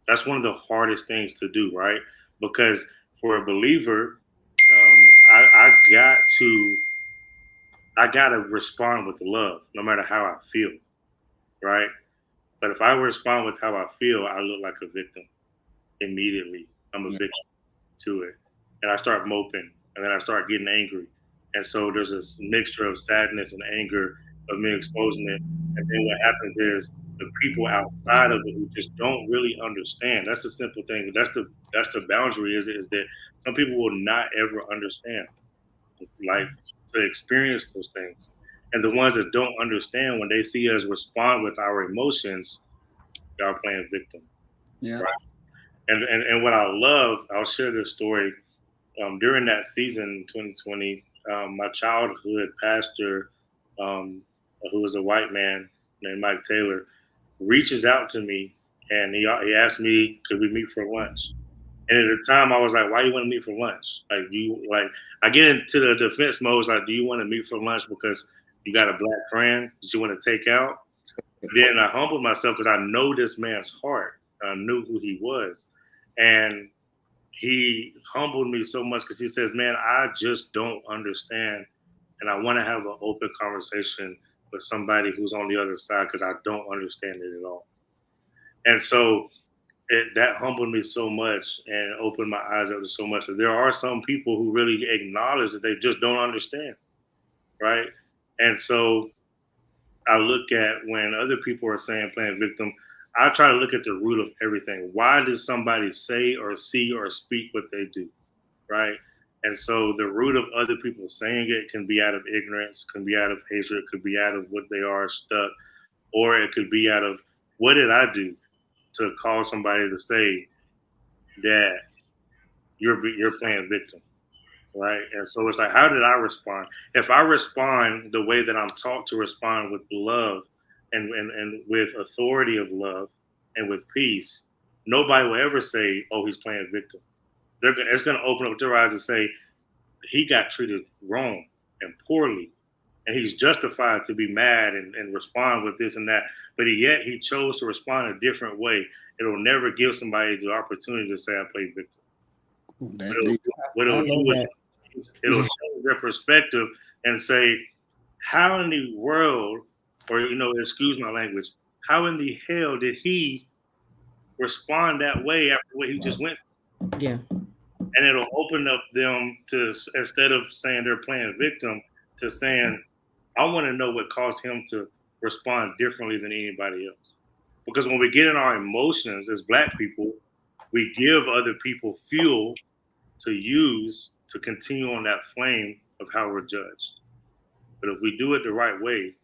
That's one of the hardest things to do, right? Because for a believer, I gotta respond with love, no matter how I feel, right? But if I respond with how I feel, I look like a victim immediately. I'm a victim. to it, and I start moping, and then I start getting angry, and so there's this mixture of sadness and anger of me exposing it, and then what happens is the people outside of it who just don't really understand. That's the simple thing. That's the boundary is that some people will not ever understand, like to experience those things, and the ones that don't understand when they see us respond with our emotions, y'all playing victim. Yeah. Right. And what I love, I'll share this story. During that season, 2020, my childhood pastor, who was a white man named Mike Taylor, reaches out to me and he asked me, could we meet for lunch? And at the time, I was like, "Why you want to meet for lunch? Like, do you like?" I get into the defense mode. Like, "Do you want to meet for lunch because you got a black friend that you want to take out?" Then I humbled myself because I know this man's heart. I knew who he was, and he humbled me so much because he says, "Man, I just don't understand, and I want to have an open conversation with somebody who's on the other side because I don't understand it at all." And so that humbled me so much and opened my eyes up to so much that there are some people who really acknowledge that they just don't understand, right? And so I look at when other people are saying playing victim, I try to look at the root of everything. Why does somebody say or see or speak what they do, right? And so the root of other people saying it can be out of ignorance, can be out of hatred, could be out of what they are stuck, or it could be out of what did I do to cause somebody to say that you're playing victim, right? And so it's like, how did I respond? If I respond the way that I'm taught to respond with love and with authority of love and with peace, nobody will ever say, "Oh, he's playing victim." It's going to open up their eyes and say, "He got treated wrong and poorly, and he's justified to be mad and respond with this and that." But yet he chose to respond a different way. It'll never give somebody the opportunity to say, "I played victim." That's What it'll do is it'll change their perspective and say, "How in the world, or excuse my language, how in the hell did he respond that way after what he just went through?" Yeah. And it'll open up them to, instead of saying they're playing victim, to saying, "I want to know what caused him to respond differently than anybody else." Because when we get in our emotions as Black people, we give other people fuel to use to continue on that flame of how we're judged. But if we do it the right way,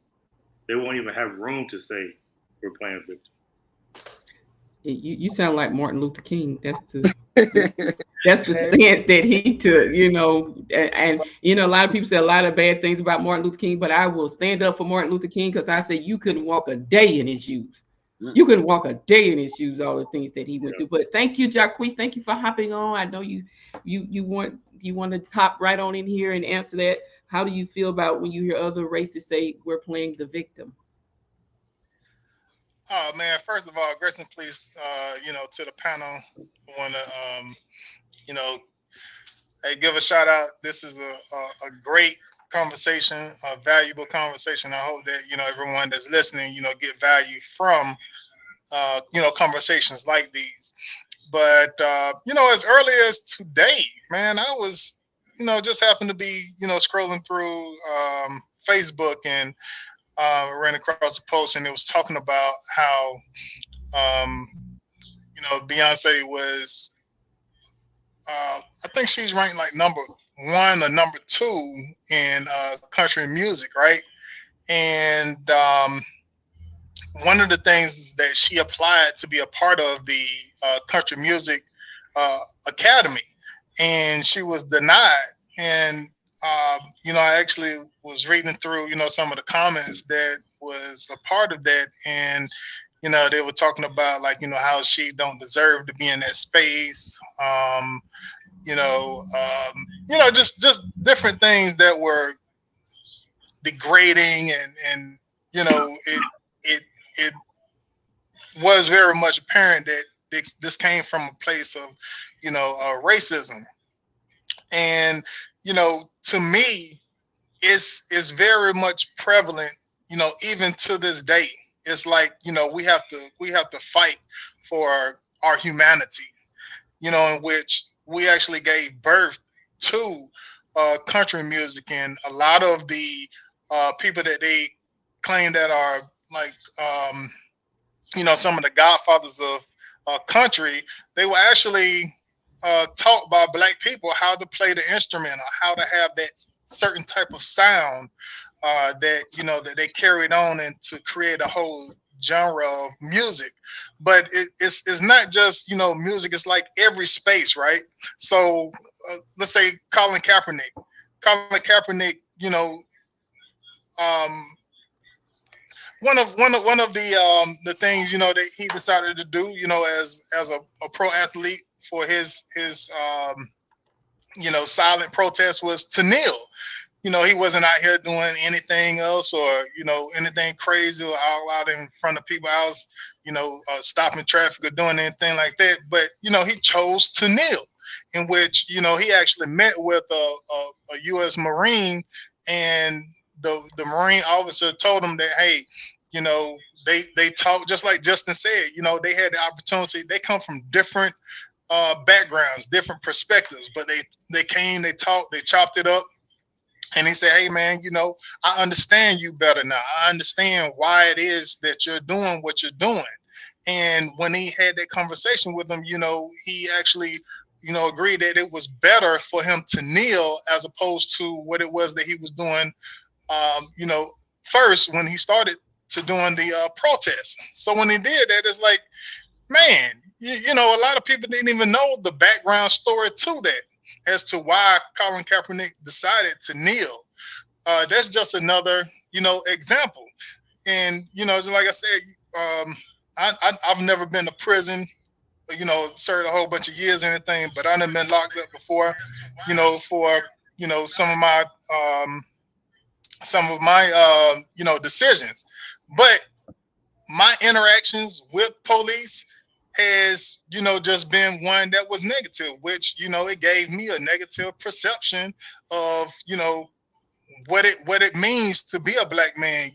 they won't even have room to say we're playing victim. You sound like Martin Luther King. That's the stance that he took, and a lot of people say a lot of bad things about Martin Luther King, but I will stand up for Martin Luther King because I say you couldn't walk a day in his shoes. You couldn't walk a day in his shoes, all the things that he went through. But thank you, Jacques. Thank you for hopping on. I know you want to hop right on in here and answer that. How do you feel about when you hear other races say we're playing the victim? Oh man! First of all, grace and please, to the panel. I want to, hey, give a shout out. This is a great conversation, a valuable conversation. I hope that everyone that's listening, get value from, conversations like these. But as early as today, man, I was, just happened to be, scrolling through Facebook and ran across a post, and it was talking about how, Beyonce was, I think she's ranked like number 1 or number 2 in country music, right? And one of the things that she applied to be a part of the Country Music Academy, and she was denied. And I actually was reading through, some of the comments that was a part of that, and they were talking about like, how she don't deserve to be in that space. Just different things that were degrading, and it was very much apparent that this came from a place of, racism. And, to me, it's very much prevalent, even to this day. It's like, we have to fight for our humanity, in which, we actually gave birth to country music, and a lot of the people that they claim that are like some of the godfathers of country, they were actually taught by black people how to play the instrument or how to have that certain type of sound that that they carried on and to create a whole genre of music. But it's not just music. It's like every space, right? So let's say Colin Kaepernick. Colin Kaepernick, um, one of the things that he decided to do, as a pro athlete for his silent protest was to kneel. He wasn't out here doing anything else or anything crazy or all out in front of people else, stopping traffic or doing anything like that. But he chose to kneel, in which he actually met with a U.S. Marine, and the Marine officer told him that, hey, they talk just like Justin said. They had the opportunity. They come from different backgrounds, different perspectives, but they came, they talked, they chopped it up. And he said, hey, man, I understand you better now. I understand why it is that you're doing what you're doing. And when he had that conversation with him, he actually, agreed that it was better for him to kneel as opposed to what it was that he was doing, first when he started to doing the protest. So when he did that, it's like, man, a lot of people didn't even know the background story to that, as to why Colin Kaepernick decided to kneel. That's just another, example. And just like I said, I've never been to prison, served a whole bunch of years or anything, but I've been locked up before, for some of my decisions. But my interactions with police has just been one that was negative, which it gave me a negative perception of what it means to be a black man,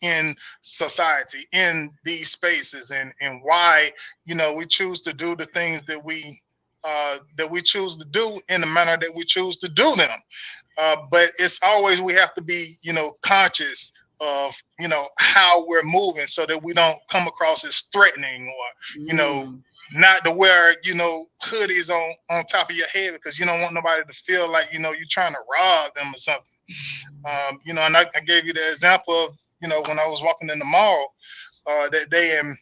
in society, in these spaces, and why we choose to do the things that we choose to do in the manner that we choose to do them. But it's always, we have to be conscious of how we're moving, so that we don't come across as threatening, or not to wear hoodies on top of your head, because you don't want nobody to feel like you're trying to rob them or something. And I gave you the example of when I was walking in the mall that day, and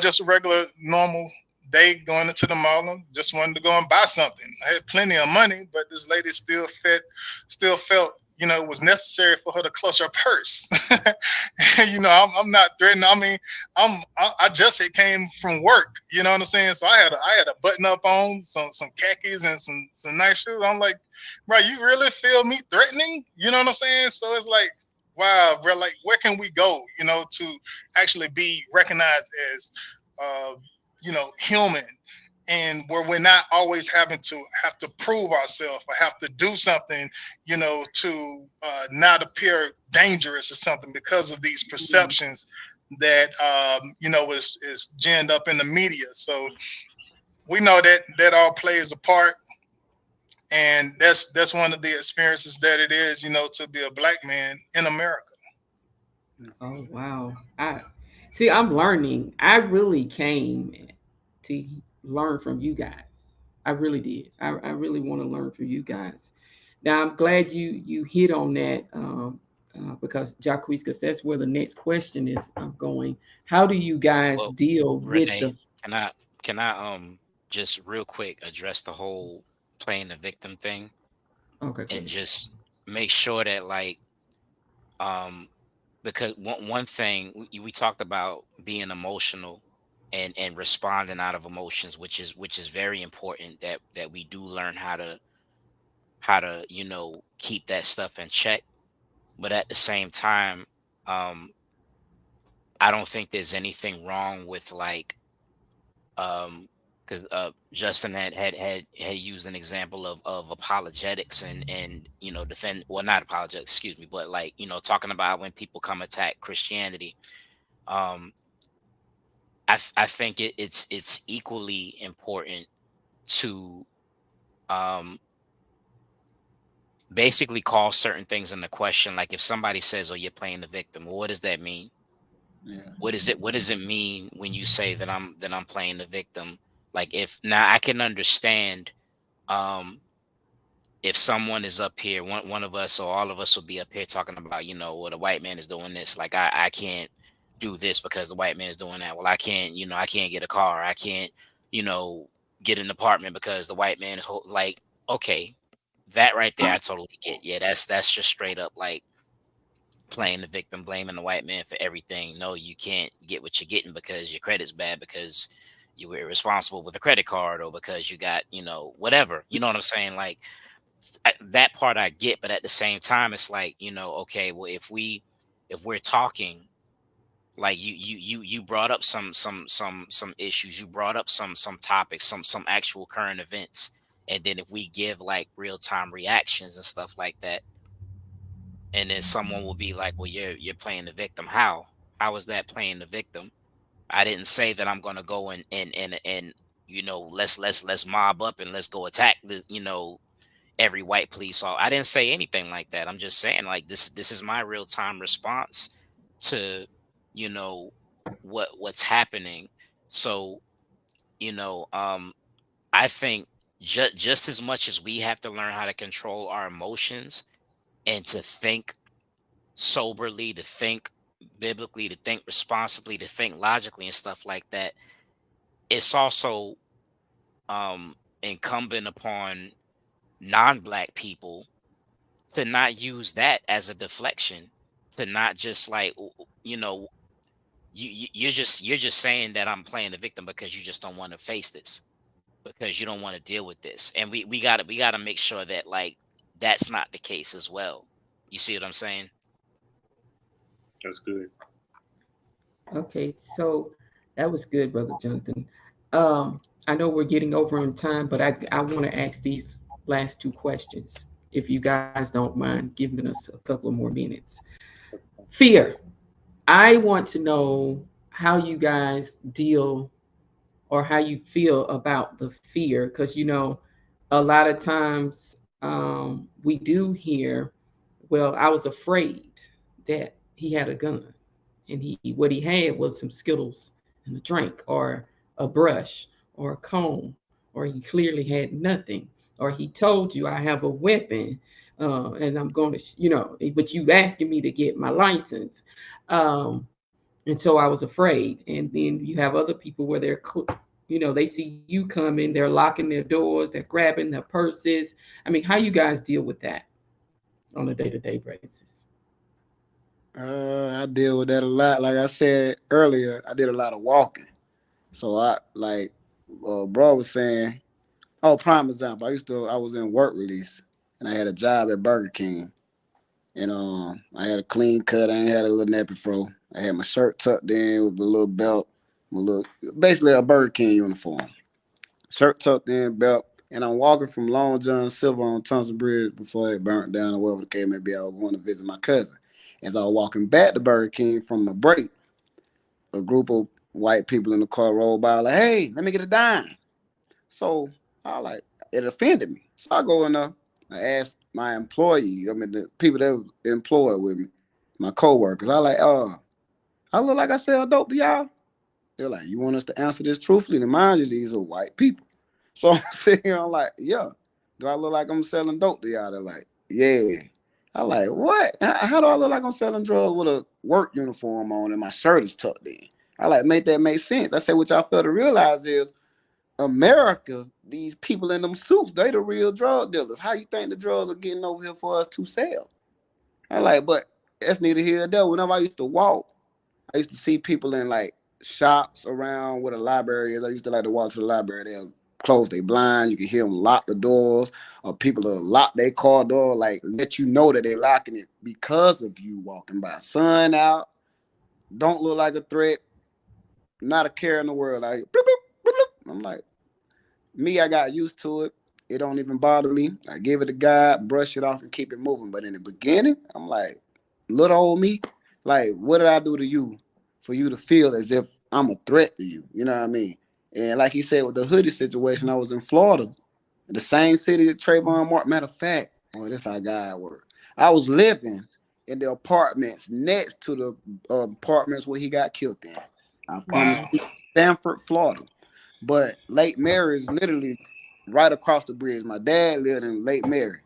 just a regular normal day going into the mall, and just wanted to go and buy something. I had plenty of money, but this lady still felt it was necessary for her to clutch her purse. I'm not threatening. I mean, I just came from work. You know what I'm saying? So I had a button up on, some khakis and some nice shoes. I'm like, bro, you really feel me threatening? You know what I'm saying? So it's like, wow, bro, like, where can we go? To actually be recognized as human, and where we're not always have to prove ourselves or have to do something, to not appear dangerous or something because of these perceptions that is ginned up in the media. So we know that all plays a part, and that's one of the experiences that it is, to be a black man in America. Oh wow. I'm learning. I really came to learn from you guys. I really did. I really want to learn from you guys. Now I'm glad you hit on that, because Jacques, because that's where the next question is going. How do you guys Well, deal with Renee, the? can I just real quick address the whole playing the victim thing, Okay, and cool. just make sure that, like, um because one thing we talked about being emotional and responding out of emotions, which is very important, that we do learn how to keep that stuff in check. But at the same time, um I don't think there's anything wrong with, like, because Justin had used an example of apologetics, and defend, well, not apologetics, excuse me, but, like, talking about when people come attack Christianity. um I think it's equally important to basically call certain things into question. Like if somebody says, "Oh, you're playing the victim," well, what does that mean? Yeah. What does it mean when you say that I'm playing the victim? Like if now I can understand um if someone is up here, one of us or all of us will be up here talking about, well, the white man is doing this. Like I can't do this because the white man is doing that. Well, I can't, I can't get a car. I can't, you know, get an apartment because the white man is like, okay, that right there, I totally get. Yeah, that's just straight up like playing the victim, blaming the white man for everything. No, you can't get what you're getting because your credit's bad, because you were irresponsible with a credit card, or because you got, whatever. You know what I'm saying? Like that part I get, but at the same time, it's like, okay, well, if we're talking, like you brought up some issues, you brought up some topics, some actual current events, and then if we give like real time reactions and stuff like that, and then someone will be like, well, you're playing the victim. How is that playing the victim? I didn't say that I'm gonna go and let's mob up and let's go attack the every white police officer. I didn't say anything like that. I'm just saying like this is my real time response to you know what's happening. So you know I think just as much as we have to learn how to control our emotions and to think soberly, to think biblically, to think responsibly, to think logically and stuff like that, it's also incumbent upon non-black people to not use that as a deflection, to not just like you know you're just saying that I'm playing the victim because you just don't want to face this, because you don't want to deal with this, and we got to make sure that like that's not the case as well. You see what I'm saying? That's good. Okay, so that was good, Brother Jonathan. I know we're getting over in time, but I want to ask these last two questions, if you guys don't mind giving us a couple of more minutes. Fear. I want to know how you guys deal or how you feel about the fear, because a lot of times we do hear, well, I was afraid that he had a gun, and he what he had was some Skittles and a drink or a brush or a comb, or he clearly had nothing, or he told you, I have a weapon, and I'm going to but you asking me to get my license. And so I was afraid. And then you have other people where they see you coming, they're locking their doors, they're grabbing their purses. I mean, how you guys deal with that on a day-to-day basis? I deal with that a lot. Like I said earlier, I did a lot of walking. So I like bro was saying, oh, prime example. I was in work release and I had a job at Burger King. And I had a clean cut, I ain't had a little nappy fro. I had my shirt tucked in with a little belt, basically a Burger King uniform. Shirt tucked in, belt, and I'm walking from Long John Silver on Thompson Bridge before it burnt down or whatever the case may be. I was going to visit my cousin. As I was walking back to Burger King from a break, a group of white people in the car rolled by like, hey, let me get a dime. So I like, it offended me. So I go in there, I asked my employee, I mean the people that was employed with me, my coworkers, I like, I look like I sell dope to y'all? They're like, you want us to answer this truthfully? And mind you, these are white people. So I'm sitting here, I'm like, yeah. Do I look like I'm selling dope to y'all? They're like, yeah. I like, what? How do I look like I'm selling drugs with a work uniform on and my shirt is tucked in? I like, make that make sense. I said, what y'all fail to realize is America, these people in them suits, they the real drug dealers. How you think the drugs are getting over here for us to sell? I like, but that's neither here nor there. Whenever I used to walk, I used to see people in like shops around where the library is. I used to like to walk to the library. They'll close their blinds. You can hear them lock the doors, or people will lock their car door, like let you know that they're locking it because of you walking by. Sun out, don't look like a threat, not a care in the world. Like, bloop, bloop, bloop, bloop. I'm like, me, I got used to it. It don't even bother me. I give it a God, brush it off, and keep it moving. But in the beginning, I'm like, little old me, like, what did I do to you for you to feel as if I'm a threat to you? You know what I mean? And like he said with the hoodie situation, I was in Florida, the same city that Trayvon Martin. Matter of fact, boy, this how God work. I was living in the apartments next to the apartments where he got killed in. I promise Wow. you, Stanford, Florida. But Lake Mary is literally right across the bridge. My dad lived in Lake Mary,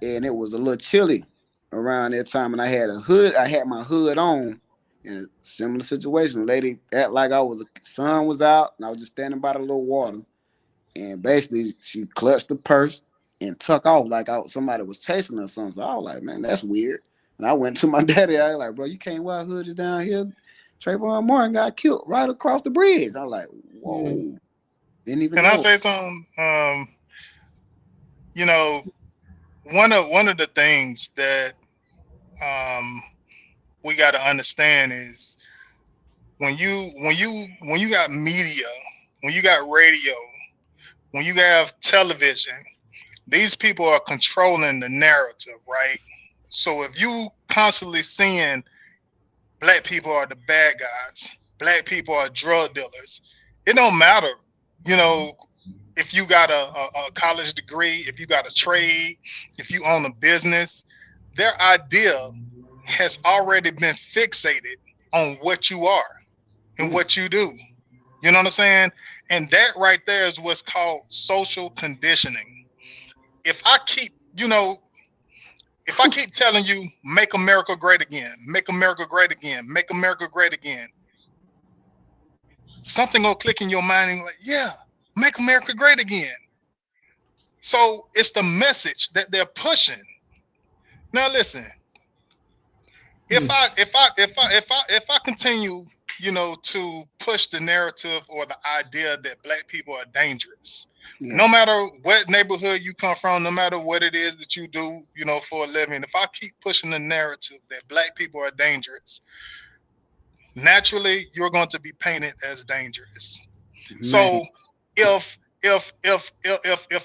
and it was a little chilly around that time, and I had a hood. I had my hood on in a similar situation. Lady act like sun was out, and I was just standing by the little water, and basically she clutched the purse and took off like somebody was chasing her or something. So I was like, man, that's weird. And I went to my daddy. I was like, bro, you can't wear hoodies down here. Trayvon Martin got killed right across the bridge. I was like, whoa, didn't even Can I know. say something? You know, one of the things that we got to understand is when you got media, when you got radio, when you have television, these people are controlling the narrative, right? So if you constantly seeing black people are the bad guys, black people are drug dealers, it don't matter, you know, if you got a college degree, if you got a trade, if you own a business, their idea has already been fixated on what you are and what you do. You know what I'm saying? And that right there is what's called social conditioning. If I keep, if I keep telling you, make America great again, make America great again, make America great again, something will click in your mind and like, yeah, make America great again. So it's the message that they're pushing. Now listen, if I continue, to push the narrative or the idea that black people are dangerous, no matter what neighborhood you come from, no matter what it is that you do, for a living, if I keep pushing the narrative that black people are dangerous, naturally you're going to be painted as dangerous. So if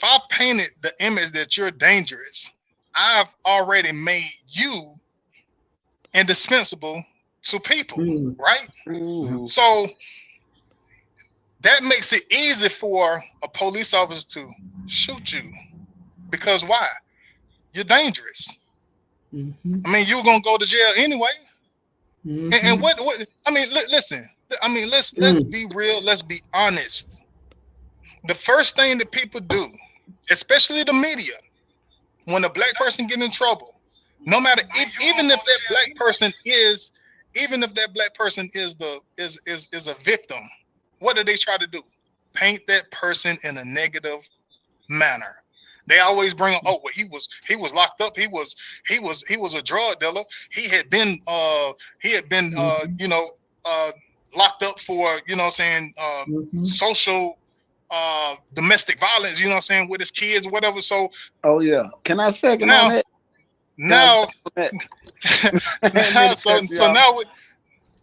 I painted the image that you're dangerous, I've already made you indispensable to people, right? So that makes it easy for a police officer to shoot you, because why? You're dangerous. I mean, you're gonna go to jail anyway. And what I mean, listen. I mean, let's be real. Let's be honest. The first thing that people do, especially the media, when a black person get in trouble, no matter even if that black person is a victim, what do they try to do? Paint that person in a negative manner. They always bring up, oh, well, he was locked up. He was a drug dealer. He had been locked up for, social domestic violence, with his kids or whatever. So oh yeah. Can I second now on that? now so now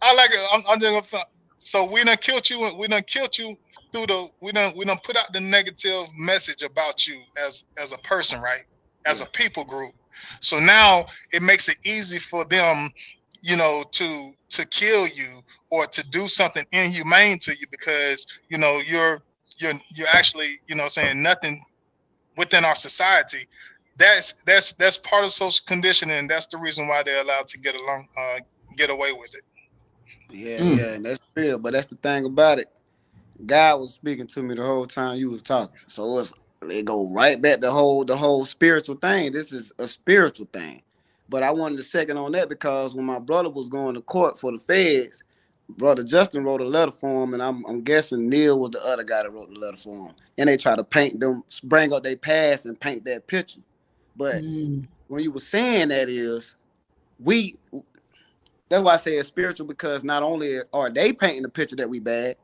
I like it. I'm just gonna. So we done killed you. We done killed you through the. We done put out the negative message about you as a person, right? As a people group. So now it makes it easy for them, to kill you or to do something inhumane to you, because you're actually saying nothing within our society. That's part of social conditioning, and that's the reason why they're allowed to get away with it. Yeah, and that's real. But that's the thing about it. God was speaking to me the whole time you was talking. So it go right back the whole spiritual thing. This is a spiritual thing. But I wanted to second on that because when my brother was going to court for the feds, Brother Justin wrote a letter for him, and I'm guessing Neil was the other guy that wrote the letter for him. And they try to paint them, bring up their past and paint that picture. But when you were saying that that's why I say it's spiritual, because not only are they painting the picture that we bad,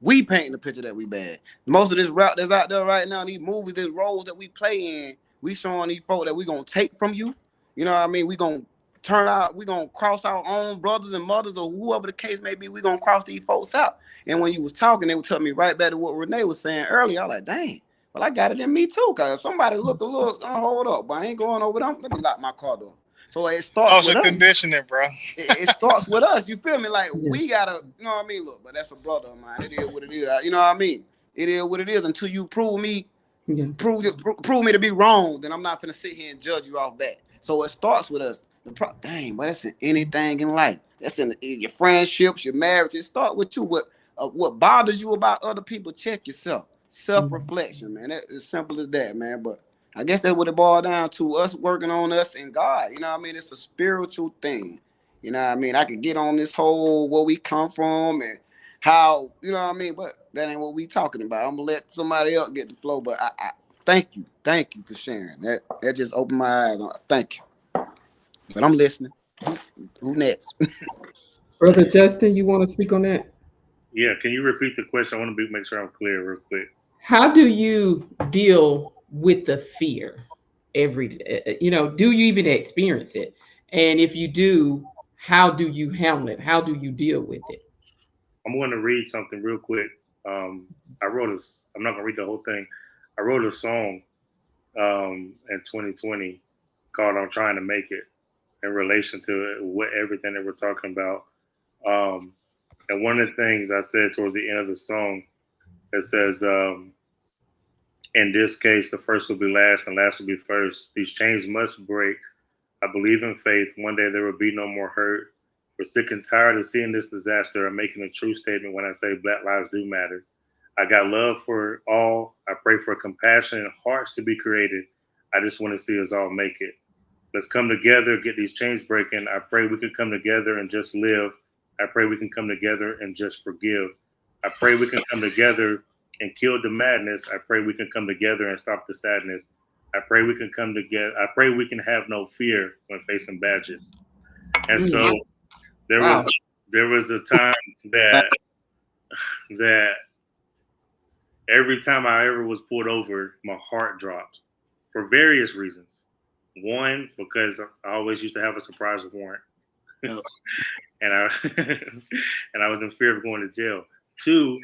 we painting the picture that we bad. Most of this route that's out there right now, these movies, these roles that we play in, we showing these folk that we gonna take from you. You know what I mean? We gonna we gonna cross our own brothers and mothers or whoever the case may be. We gonna cross these folks out. And when you was talking, they would tell me right back to what Renee was saying earlier. I was like, dang, well, I got it in me too. Cause if somebody look a little, hold up, but I ain't going over them. Let me lock my car door. So it starts with us. Conditioning, bro. It starts with us. You feel me? Like we gotta, you know what I mean? Look, but that's a brother of mine. It is what it is. You know what I mean? it is what it is. Until you prove me Yeah. prove me to be wrong, then I'm not finna sit here and judge you off that. So it starts with us. Dang, but that's in anything in life. That's in your friendships, your marriage. It start with you. What bothers you about other people? Check yourself. Self-reflection, man. It's as simple as that, man. But I guess that's what it boils down to, us working on us and God. You know what I mean? It's a spiritual thing. You know what I mean? I could get on this whole where we come from and how, you know what I mean? But that ain't what we talking about. I'm gonna let somebody else get the flow. But I thank you for sharing. That just opened my eyes. Thank you. But I'm listening. Who next? Brother Justin, you want to speak on that? Yeah, can you repeat the question? I want to make sure I'm clear real quick. How do you deal with the fear every day? Do you even experience it? And if you do, how do you handle it? How do you deal with it? I'm going to read something real quick. I'm not going to read the whole thing. I wrote a song in 2020 called "I'm Trying to Make It" in relation to everything that we're talking about. And one of the things I said towards the end of the song, it says, in this case, the first will be last and last will be first. These chains must break. I believe in faith. One day there will be no more hurt. We're sick and tired of seeing this disaster. I'm making a true statement when I say Black lives do matter. I got love for all. I pray for compassionate hearts to be created. I just want to see us all make it. Let's come together, get these chains breaking. I pray we can come together and just live. I pray we can come together and just forgive. I pray we can come together and kill the madness. I pray we can come together and stop the sadness. I pray we can come together. I pray we can have no fear when facing badges. And so there Wow. was a time that every time I ever was pulled over, my heart dropped for various reasons. One, because I always used to have a surprise warrant, and I and I was in fear of going to jail. Two,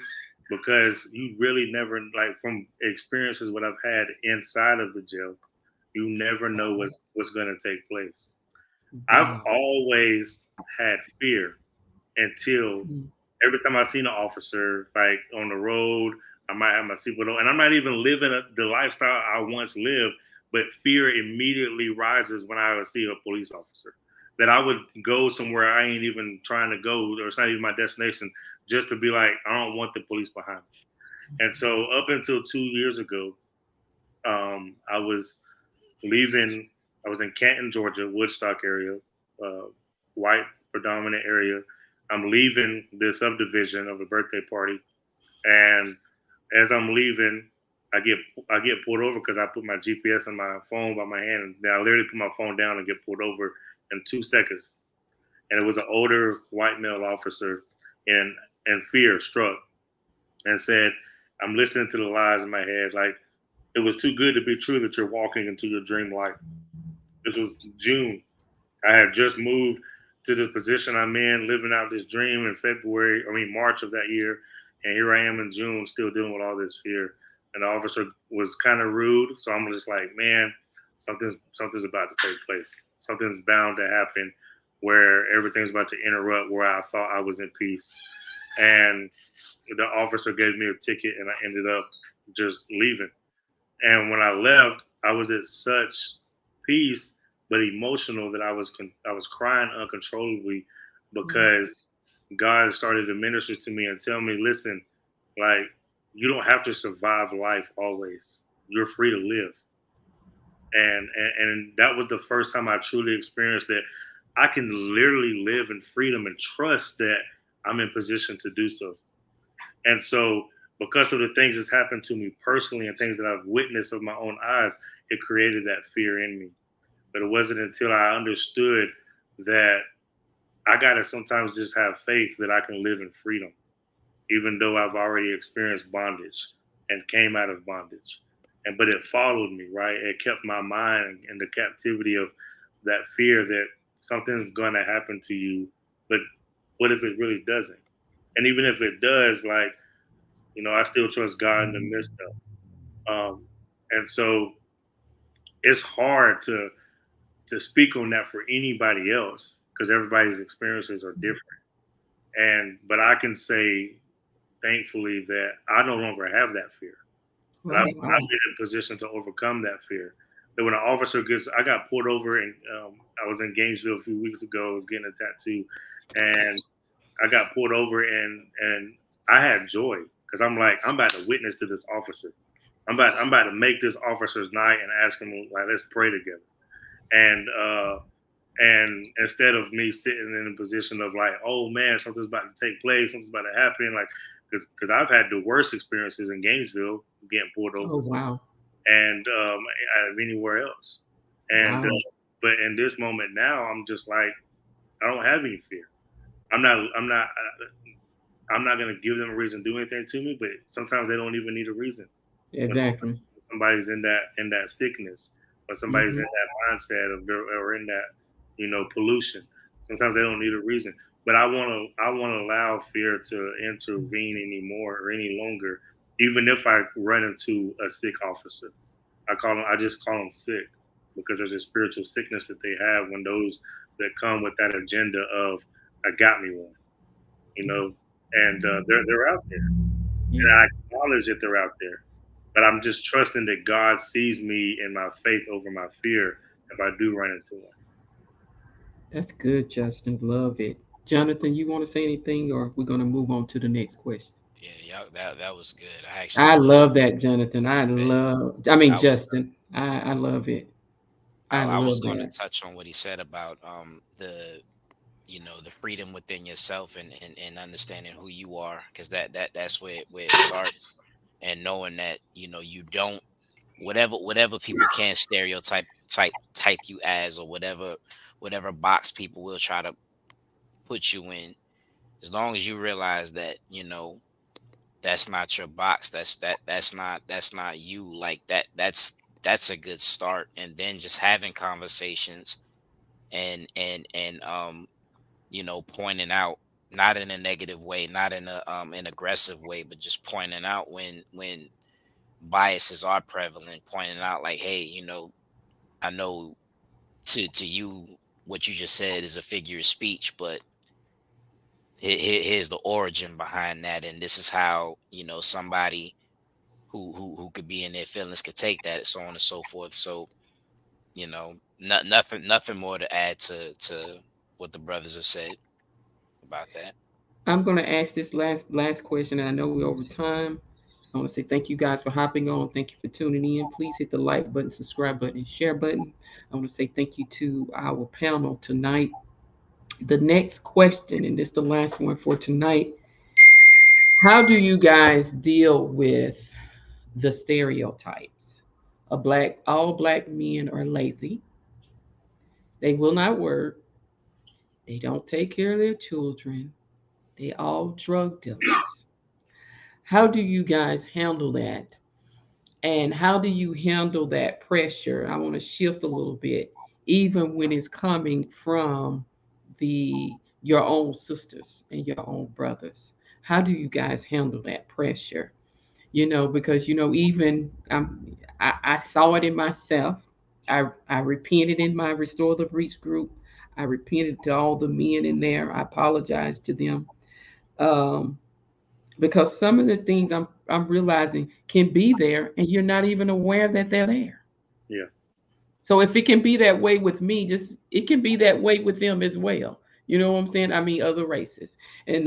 because you really never, like, from experiences what I've had inside of the jail, you never know what's going to take place. I've always had fear until every time I seen an officer, like on the road, I might have my seatbelt on, and I'm not even living the lifestyle I once lived, but fear immediately rises when I would see a police officer. That I would go somewhere I ain't even trying to go, or it's not even my destination, just to be like, I don't want the police behind me. And so up until 2 years ago, I was leaving. I was in Canton, Georgia, Woodstock area, white predominant area. I'm leaving this subdivision of a birthday party, and as I'm leaving, I get pulled over because I put my GPS on my phone by my hand, and I literally put my phone down and get pulled over in 2 seconds. And it was an older white male officer, and fear struck and said, "I'm listening to the lies in my head. Like, it was too good to be true that you're walking into your dream life." This was June. I had just moved to the position I'm in, living out this dream in March of that year. And here I am in June, still dealing with all this fear. And the officer was kind of rude. So I'm just like, man, something's about to take place. Something's bound to happen where everything's about to interrupt where I thought I was in peace. And the officer gave me a ticket, and I ended up just leaving. And when I left, I was at such peace, but emotional, that I was crying uncontrollably because God started to minister to me and tell me, listen, like, you don't have to survive life always. You're free to live. And that was the first time I truly experienced that I can literally live in freedom and trust that I'm in position to do so. And so, because of the things that's happened to me personally and things that I've witnessed with my own eyes, it created that fear in me. But it wasn't until I understood that I got to sometimes just have faith that I can live in freedom, even though I've already experienced bondage and came out of bondage. But it followed me, right? It kept my mind in the captivity of that fear that something's going to happen to you. But what if it really doesn't? And even if it does, like, I still trust God in the midst of. And so it's hard to speak on that for anybody else because everybody's experiences are different. But I can say thankfully that I no longer have that fear. And I've been in a position to overcome that fear. That when an officer I got pulled over, and I was in Gainesville a few weeks ago. I was getting a tattoo, and I got pulled over, and I had joy because I'm like, I'm about to witness to this officer. I'm about to make this officer's night and ask him, like, let's pray together. And instead of me sitting in a position of like, oh man, something's about to take place, something's about to happen, like, because I've had the worst experiences in Gainesville getting pulled over. Oh wow. And out of anywhere else. And Wow. but in this moment now, I'm just like, I don't have any fear. I'm not going to give them a reason to do anything to me. But sometimes they don't even need a reason. Exactly. Somebody's in that sickness, or somebody's in that mindset or in that pollution. Sometimes they don't need a reason. But I want to allow fear to intervene anymore or any longer, even if I run into a sick officer. I just call them sick, because there's a spiritual sickness that they have when those that come with that agenda of I got me one, and they're out there, and I acknowledge that they're out there, but I'm just trusting that God sees me and my faith over my fear if I do run into one. That's good, Justin. Love it. Jonathan, you want to say anything, or we're going to move on to the next question? Yeah, that was good. I love that, Jonathan. I mean, I was Justin. I love it. I was love going to that. touch on what he said about the the freedom within yourself and understanding who you are, because that's where it starts, and knowing that you don't, whatever people can stereotype type you as, or whatever box people will try to put you in, as long as you realize that that's not your box, that's not you, like that's a good start. And then just having conversations and pointing out, not in a negative way, not in a an aggressive way, but just pointing out when biases are prevalent, pointing out like, hey, I know to you what you just said is a figure of speech, but here's the origin behind that, and this is how somebody who could be in their feelings could take that, so on and so forth. So nothing more to add to what the brothers have said about that. I'm going to ask this last question, and I know we're over time. I want to say thank you guys for hopping on. Thank you for tuning in. Please hit the like button, subscribe button, and share button. I want to say thank you to our panel tonight. The next question, and this is the last one for tonight. How do you guys deal with the stereotypes? All black men are lazy. They will not work. They don't take care of their children. They all drug dealers. How do you guys handle that? And how do you handle that pressure? I want to shift a little bit, even when it's coming from your own sisters and your own brothers. How do you guys handle that pressure? Because even I saw it in myself. I repented in my Restore the Breach group. I repented to all the men in there. I apologized to them. Um, because some of the things I'm realizing can be there and you're not even aware that they're there. Yeah. So if it can be that way with me, just it can be that way with them as well. You know what I'm saying? I mean, other races. And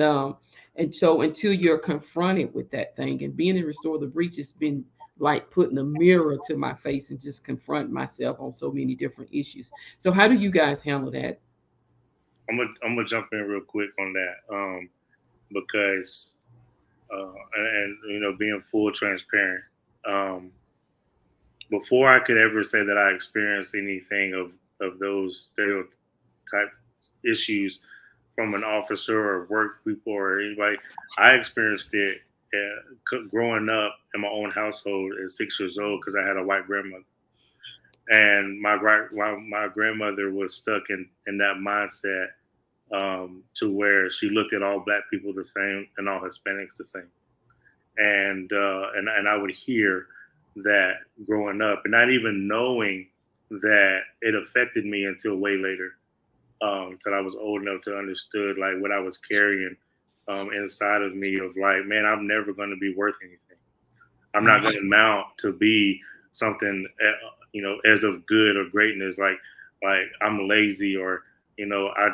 so until you're confronted with that thing, and being in Restore the Breach has been like putting a mirror to my face and just confront myself on so many different issues. So how do you guys handle that? I'm gonna jump in real quick on that, because and being full transparent. Um, Before I could ever say that I experienced anything of those stereotype issues from an officer or work people or anybody, I experienced it growing up in my own household at 6 years old, because I had a white grandmother, and my grandmother was stuck in that mindset, to where she looked at all black people the same and all Hispanics the same, and I would hear that growing up, and not even knowing that it affected me until way later, until I was old enough to understood like what I was carrying inside of me of like, man, I'm never going to be worth anything. I'm not going to amount to be something, as of good or greatness. Like I'm lazy, or I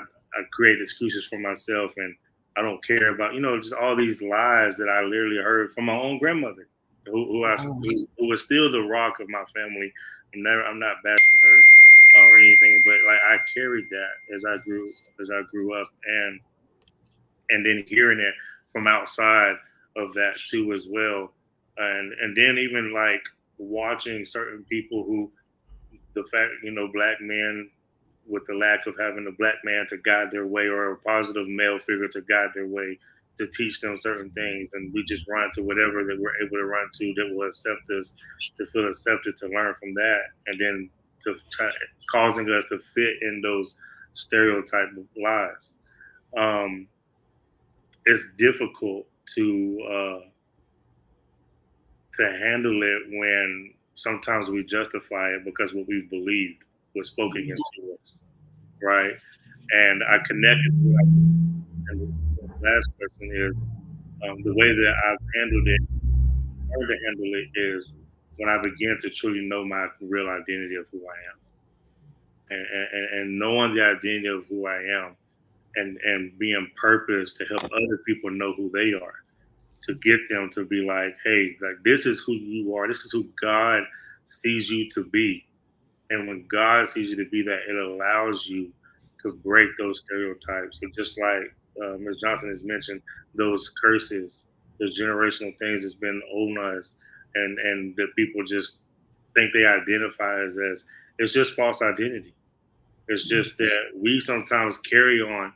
create excuses for myself, and I don't care about just all these lies that I literally heard from my own grandmother, who was still the rock of my family. I'm not bashing her or anything, but like I carried that as I grew up, and then hearing it from outside of that too as well, and then even like watching certain people who the fact black men with the lack of having a black man to guide their way, or a positive male figure to guide their way, to teach them certain things, and we just run to whatever that we're able to run to that will accept us, to feel accepted, to learn from that, and then to causing us to fit in those stereotype lies. It's difficult to handle it when sometimes we justify it because what we've believed was spoken against us, right? And I connected to that. And the last question is the way that I've handled it, learned to handle it, is when I begin to truly know my real identity of who I am, and knowing the identity of who I am, and being purpose to help other people know who they are, to get them to be like, hey, like this is who you are. This is who God sees you to be. And when God sees you to be that, it allows you to break those stereotypes. So just like Ms. Johnson has mentioned, those curses, those generational things that's been on us, and that people just think they identify as it's just false identity. It's just that we sometimes carry on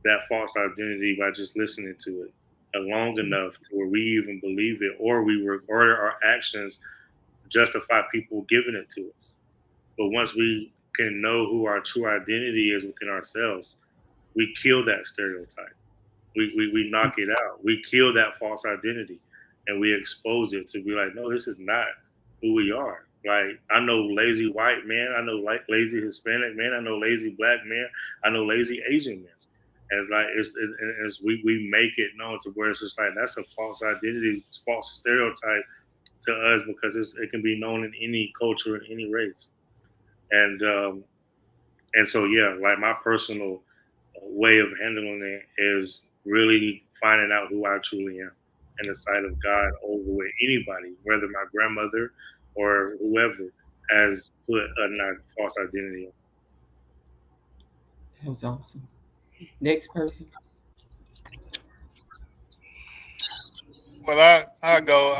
that false identity by just listening to it long enough to where we even believe it, or or our actions justify people giving it to us. But once we can know who our true identity is within ourselves, we kill that stereotype. We knock it out. We kill that false identity, and we expose it to be like, no, this is not who we are. Like, I know lazy white man. I know like lazy Hispanic man. I know lazy black man. I know lazy Asian man. And it's like we make it known to where it's just like that's a false identity, false stereotype to us, because it can be known in any culture, in any race. And so yeah, like my personal way of handling it is really finding out who I truly am in the sight of God over with anybody, whether my grandmother or whoever has put a false identity on. That was awesome. Next person. Well, I go.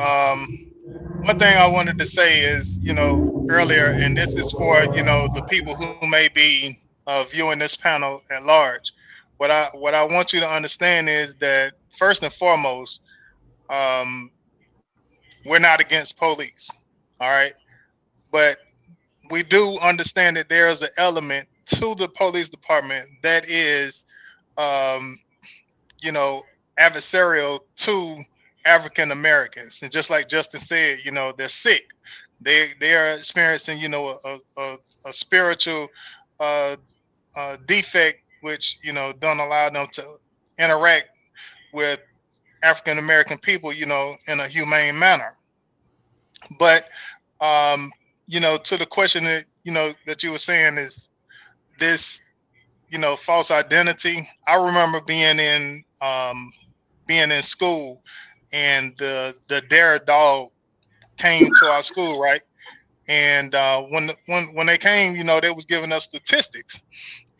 One thing I wanted to say is, earlier, and this is for the people who may be viewing this panel at large. What I want you to understand is that first and foremost, um, we're not against police, all right, but we do understand that there is an element to the police department that is, um, adversarial to African Americans. And just like Justin said, they're sick. They are experiencing, a spiritual uh, defect, which don't allow them to interact with African American people, in a humane manner. But to the question that that you were saying is this, false identity. I remember being in school, and the Dare dog came to our school, right? And when they came, they was giving us statistics,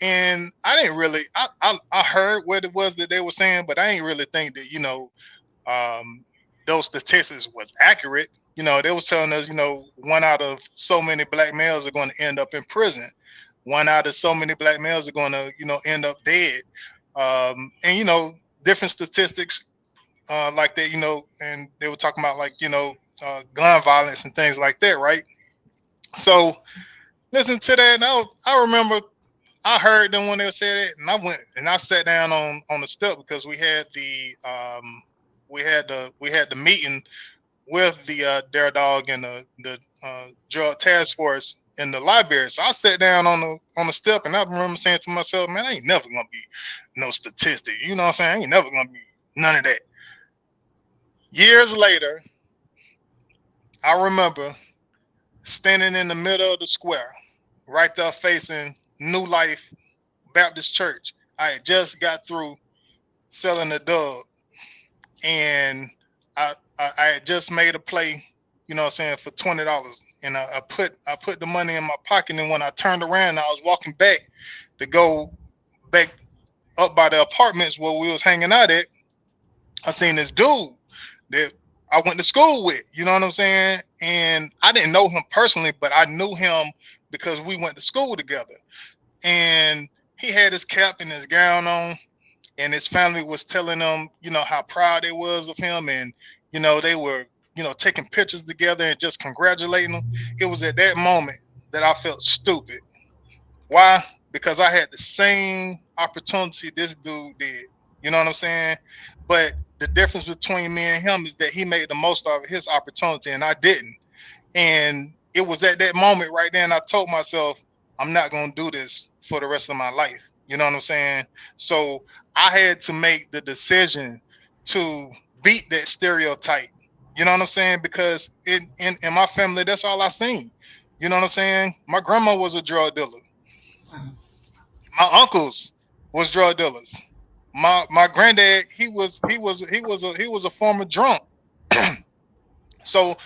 and I didn't really, I heard what it was that they were saying, but I didn't really think that those statistics was accurate. They was telling us, one out of so many black males are going to end up in prison. One out of so many black males are going to, end up dead. And different statistics like that, and they were talking about like, gun violence and things like that, right? So listen to that, and I remember I heard them when they said it, and I went and I sat down on the step because we had the meeting with the Dare Dog and the drug task force in the library. So I sat down on the step, and I remember saying to myself, man, I ain't never gonna be no statistic. You know what I'm saying? I ain't never gonna be None of that. Years later, I remember standing in the middle of the square, right there facing New Life Baptist Church. I had just got through selling a dub, and I had just made a play, you know what I'm saying, for $20. And I put the money in my pocket, and when I turned around, I was walking back to go back up by the apartments where we was hanging out at. I seen this dude that I went to school with, you know what I'm saying? And I didn't know him personally, but I knew him because we went to school together. And he had his cap and his gown on, and his family was telling him, you know, how proud they was of him, and you know, they were, you know, taking pictures together and just congratulating him. It was at that moment that I felt stupid. Why? Because I had the same opportunity this dude did. You know what I'm saying? But the difference between me and him is that he made the most of his opportunity and I didn't. And it was at that moment right then I told myself, I'm not going to do this for the rest of my life. You know what I'm saying? So I had to make the decision to beat that stereotype. You know what I'm saying? Because in my family, that's all I seen. You know what I'm saying? My grandma was a drug dealer. My uncles was drug dealers. My granddad, he was a former drunk. So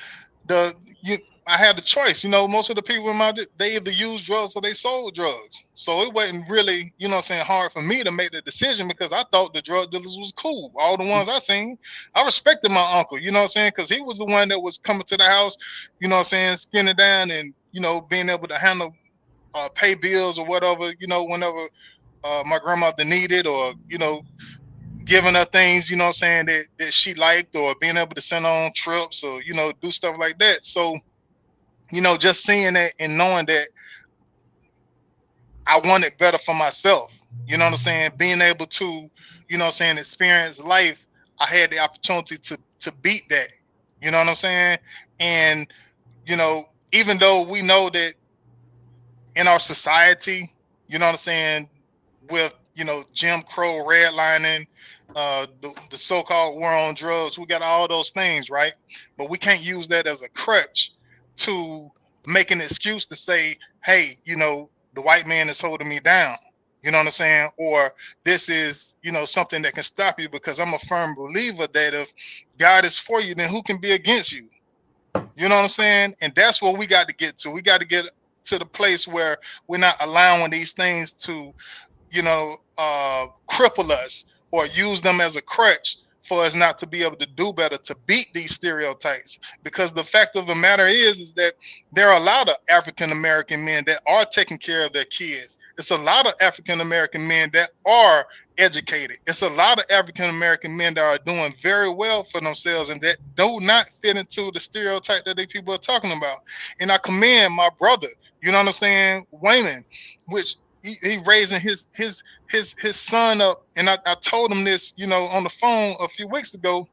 the you I had the choice. You know, most of the people in my they either used drugs or they sold drugs. So it wasn't really, you know what I'm saying, hard for me to make the decision because I thought the drug dealers was cool. All the ones I seen, I respected my uncle, you know what I'm saying? Because he was the one that was coming to the house, you know what I'm saying, skinning down and, you know, being able to handle pay bills or whatever, you know, whenever my grandmother needed, or, you know, giving her things, you know what I'm saying, that she liked, or being able to send her on trips or, you know, do stuff like that. So, you know, just seeing that and knowing that I wanted better for myself, you know what I'm saying, being able to, you know what I'm saying, experience life, I had the opportunity to beat that, you know what I'm saying? And, you know, even though we know that in our society, you know what I'm saying, with, you know, Jim Crow redlining, the so-called war on drugs, we got all those things, right? But we can't use that as a crutch to make an excuse to say, hey, you know, the white man is holding me down. You know what I'm saying? Or this is, you know, something that can stop you, because I'm a firm believer that if God is for you, then who can be against you? You know what I'm saying? And that's what we got to get to. We got to get to the place where we're not allowing these things to, you know, cripple us or use them as a crutch for us not to be able to do better, to beat these stereotypes. Because the fact of the matter is that there are a lot of African American men that are taking care of their kids. It's a lot of African American men that are educated. It's a lot of African American men that are doing very well for themselves and that do not fit into the stereotype that these people are talking about. And I commend my brother, you know what I'm saying, Wymond, which he raising his son up. And I told him this, you know, on the phone a few weeks ago,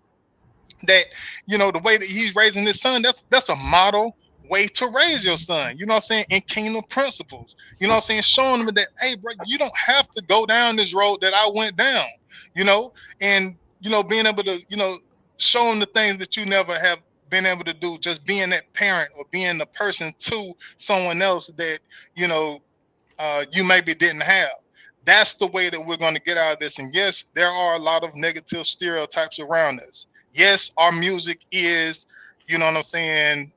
that, you know, the way that he's raising his son, that's a model way to raise your son, you know what I'm saying, in kingdom principles. You know what I'm saying, showing him that, hey, bro, you don't have to go down this road that I went down, you know, and, you know, being able to, you know, show him the things that you never have been able to do, just being that parent or being the person to someone else that, you know, you maybe didn't have. That's the way that we're going to get out of this. And yes, there are a lot of negative stereotypes around us. Yes, our music is, you know what I'm saying,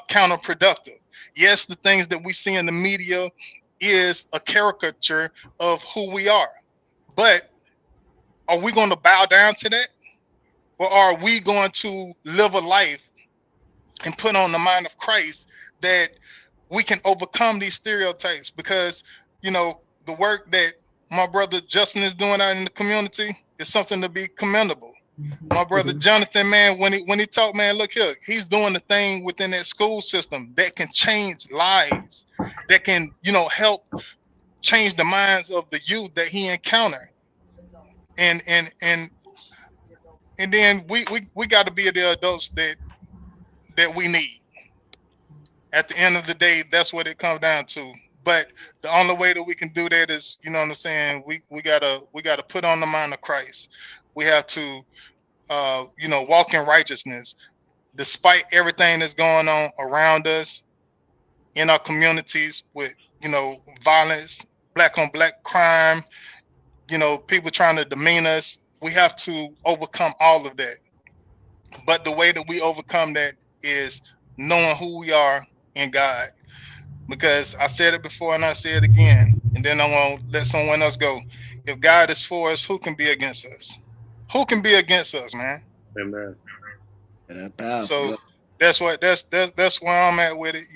counterproductive. Yes, the things that we see in the media is a caricature of who we are. But are we going to bow down to that? Or are we going to live a life and put on the mind of Christ that we can overcome these stereotypes? Because, you know, the work that my brother Justin is doing out in the community is something to be commendable. My brother Jonathan, man, when he talked, man, look here, he's doing the thing within that school system that can change lives, that can, you know, help change the minds of the youth that he encountered. And then we got to be the adults that we need. At the end of the day, that's what it comes down to. But the only way that we can do that is, you know what I'm saying, we gotta put on the mind of Christ. We have to, walk in righteousness despite everything that's going on around us in our communities with, violence, black on black crime, people trying to demean us. We have to overcome all of that. But the way that we overcome that is knowing who we are in God. Because I said it before and I say it again, and then I'm gonna let someone else go. If God is for us, who can be against us? Who can be against us, man? Amen. Yeah, that powerful. So Go. that's where I'm at with it.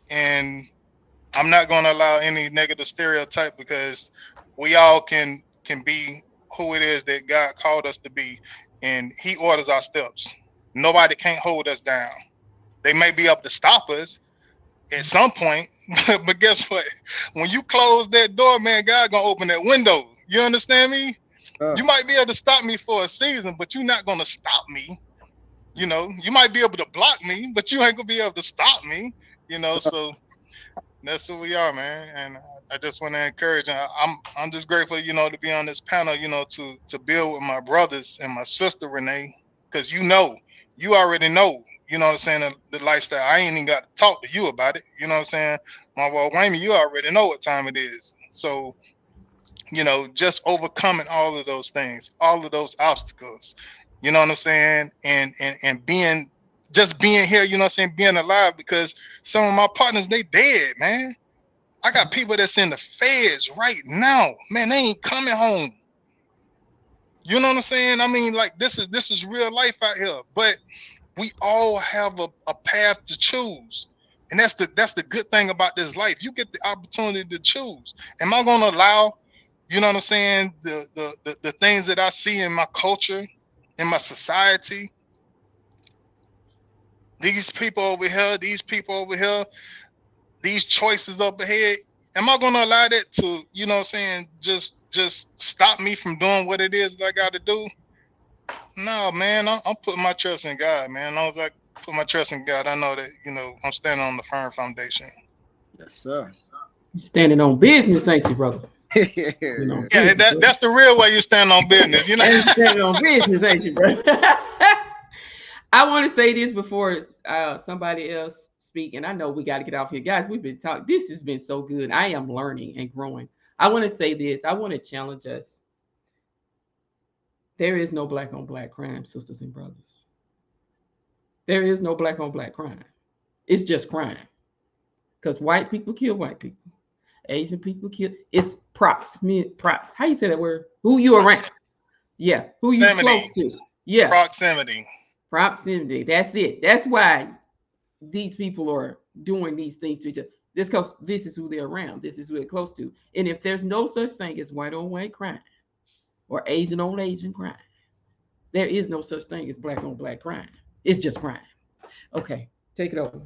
And I'm not gonna allow any negative stereotype, because we all can be who it is that God called us to be, and He orders our steps. Nobody can't hold us down. They may be able to stop us at some point, but guess what? When you close that door, man, God gonna open that window. You understand me? Uh, You might be able to stop me for a season, but you're not gonna stop me. You might be able to block me, but you ain't gonna be able to stop me. So that's who we are, man. And I just want to encourage. And I'm just grateful, to be on this panel, to build with my brothers and my sister Renee, because you already know, what I'm saying, the lifestyle. I ain't even got to talk to you about it. You know what I'm saying? My boy Wayman, you already know what time it is. So, just overcoming all of those things, all of those obstacles. You know what I'm saying? And being here, you know what I'm saying, being alive, because some of my partners, they dead, man. I got people that's in the feds right now. Man, they ain't coming home. You know what I'm saying? I mean, like, this is real life out here. But we all have a path to choose. And that's the good thing about this life. You get the opportunity to choose. Am I gonna allow, you know what I'm saying, the things that I see in my culture, in my society, these people over here, these choices up ahead, am I gonna allow that to, just stop me from doing what it is that I gotta do? No, man, I'm putting my trust in God, man. As long as I put my trust in God, I know that, I'm standing on the firm foundation. yes, sir. You standing on business, ain't you, brother? You know, Yeah, business, brother. that's the real way you stand on business, And you standing on business, ain't you, brother? I want to say this before somebody else speak, and I know we got to get off here, guys. We've been talking. This has been so good. I am learning and growing. I want to say this. I want to challenge us. There is no black on black crime, sisters and brothers. There is no black on black crime. It's just crime. Because white people kill white people. Asian people kill. It's props. How you say that word? Who you around? Yeah. Who you close to? Yeah. Proximity. Proximity. That's it. That's why these people are doing these things to each other. This because this is who they're around. This is who they're close to. And if there's no such thing as white on white crime or Asian on Asian crime, there is no such thing as black on black crime. It's just crime. Okay, take it over.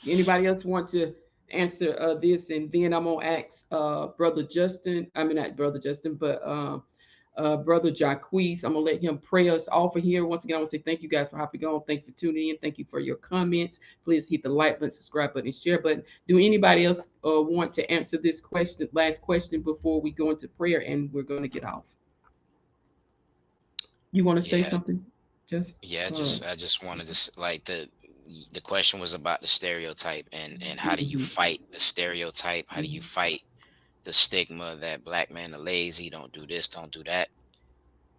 Anybody else want to answer this? And then I'm gonna ask brother Justin. I mean not brother Justin, but brother Jacquees. I'm gonna let him pray us off of here. Once again, I want to say thank you guys for hopping on. Thank you for tuning in. Thank you for your comments. Please hit the like button, subscribe button, and share button. Do anybody else want to answer this question, last question, before we go into prayer and we're gonna get off? You want to say Yeah, something? Just yeah. I just wanted to like the question was about the stereotype and how do you mhm. fight the stereotype? How do you fight the stigma that black men are lazy, don't do this, don't do that?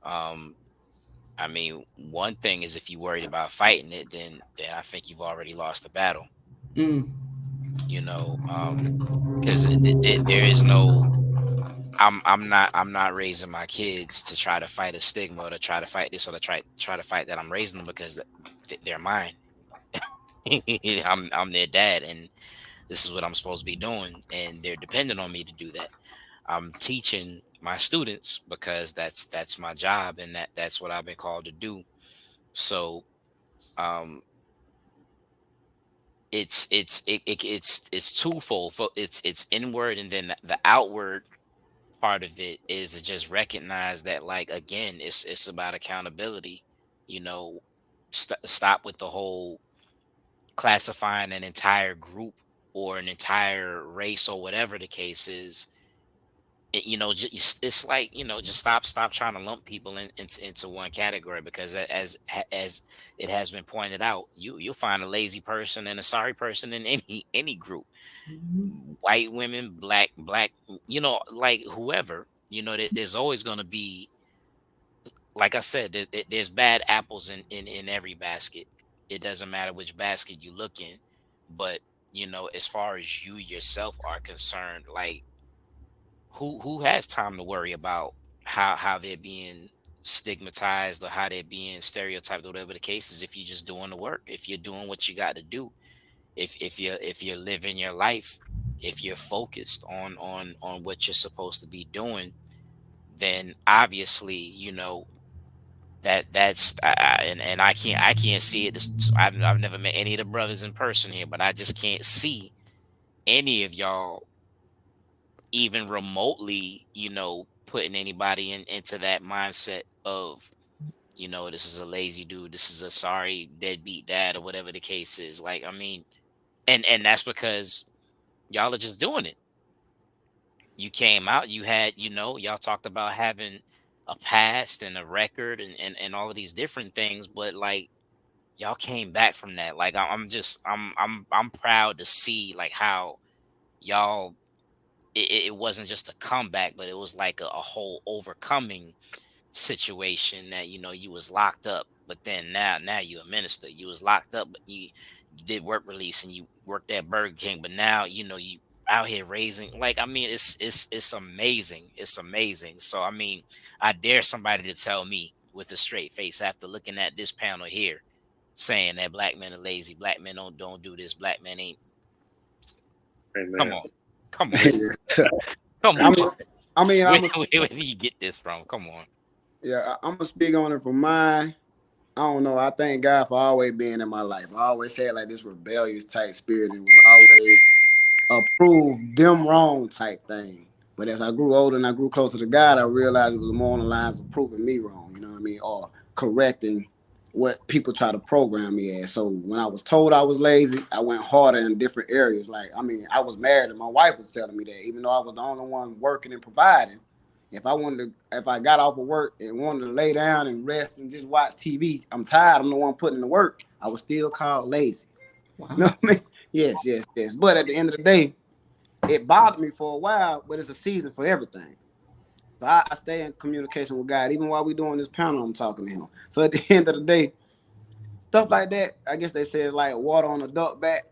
Um, I mean, one thing is if you're worried about fighting it, then I think you've already lost the battle. Mm. You know, because there is no. I'm not raising my kids to try to fight a stigma or to try to fight this or to try to fight that. I'm raising them because they're mine. I'm their dad, and this is what I'm supposed to be doing, and they're dependent on me to do that. I'm teaching my students because that's my job, and that's what I've been called to do. So um it's twofold. It's inward, and then the outward part of it is to just recognize that, like, again, it's about accountability. You know, stop with the whole classifying an entire group or an entire race or whatever the case is it's like, just stop trying to lump people into one category, because as it has been pointed out, you'll find a lazy person and a sorry person in any group. Mhm. White women, black, like whoever, there's always going to be, like I said, there's bad apples in every basket. It doesn't matter which basket you look in. But as far as you yourself are concerned, like, who has time to worry about how they're being stigmatized, or how they're being stereotyped, or whatever the case is, if you're just doing the work, if you're doing what you got to do, if you're living your life, if you're focused on what you're supposed to be doing, then obviously, that's and I can't see it. I've never met any of the brothers in person here, but I just can't see any of y'all even remotely, putting anybody into that mindset of, this is a lazy dude, this is a sorry deadbeat dad, or whatever the case is. Like, I mean, and that's because y'all are just doing it. You came out, you had, y'all talked about having a past and a record, and all of these different things, but like, y'all came back from that. Like, I'm proud to see like how y'all, it wasn't just a comeback, but it was like a whole overcoming situation, that you was locked up, but then now you a minister. You was locked up, but you did work release and you worked at Burger King, but now you out here raising, like, I mean, it's amazing. It's amazing. So I mean, I dare somebody to tell me with a straight face, after looking at this panel here, saying that black men are lazy, black men don't do this, black men ain't. Come Amen. on, come on, I come mean, on. I'm Where do you get this from? Come on. yeah, I'm gonna speak on it from my. I don't know. I thank God for always being in my life. I always had like this rebellious type spirit, and was always approve them wrong type thing. But as I grew older and I grew closer to God, I realized it was more on the lines of proving me wrong, you know what I mean, or correcting what people try to program me as. So when I was told I was lazy, I went harder in different areas. Like, I mean, I was married and my wife was telling me that, even though I was the only one working and providing. If I got off of work and wanted to lay down and rest and just watch TV, I'm tired. I'm the one putting in the work. I was still called lazy. You know Wow. what I mean? Yes, yes, yes. But at the end of the day, it bothered me for a while, but it's a season for everything. So I stay in communication with God, even while we doing this panel. I'm talking to Him. So at the end of the day, stuff like that, I guess they say it's like water on a duck back.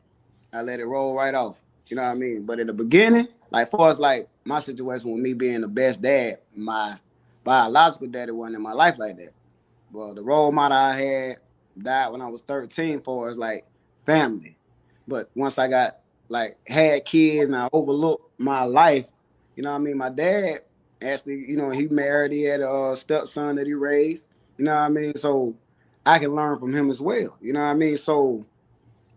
I let it roll right off. You know what I mean? But in the beginning, like far as like my situation with me being the best dad, my biological daddy wasn't in my life like that. Well, the role model I had died when I was 13 for us like family. But once I got like had kids and I overlooked my life, you know what I mean? My dad actually, he married, he had a stepson that he raised, you know what I mean? So I can learn from him as well. You know what I mean? So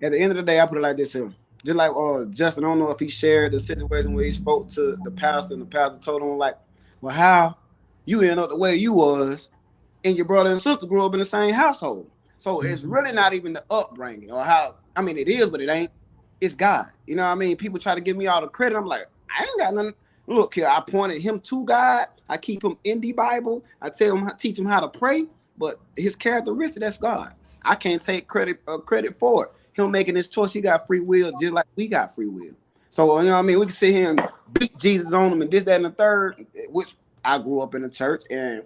at the end of the day, I put it like this here. Just like Justin, I don't know if he shared the situation where he spoke to the pastor and the pastor told him like, well, how you end up the way you was and your brother and sister grew up in the same household. So it's really not even the upbringing or how, I mean, it is, but it ain't. It's God. You know what I mean? People try to give me all the credit. I'm like, I ain't got nothing. Look here, I pointed him to God. I keep him in the Bible. I teach him how to pray, but his characteristic, that's God. I can't take credit for it. Him making this choice, he got free will just like we got free will. So, you know what I mean? We can sit here and beat Jesus on him and this, that, and the third, which I grew up in the church and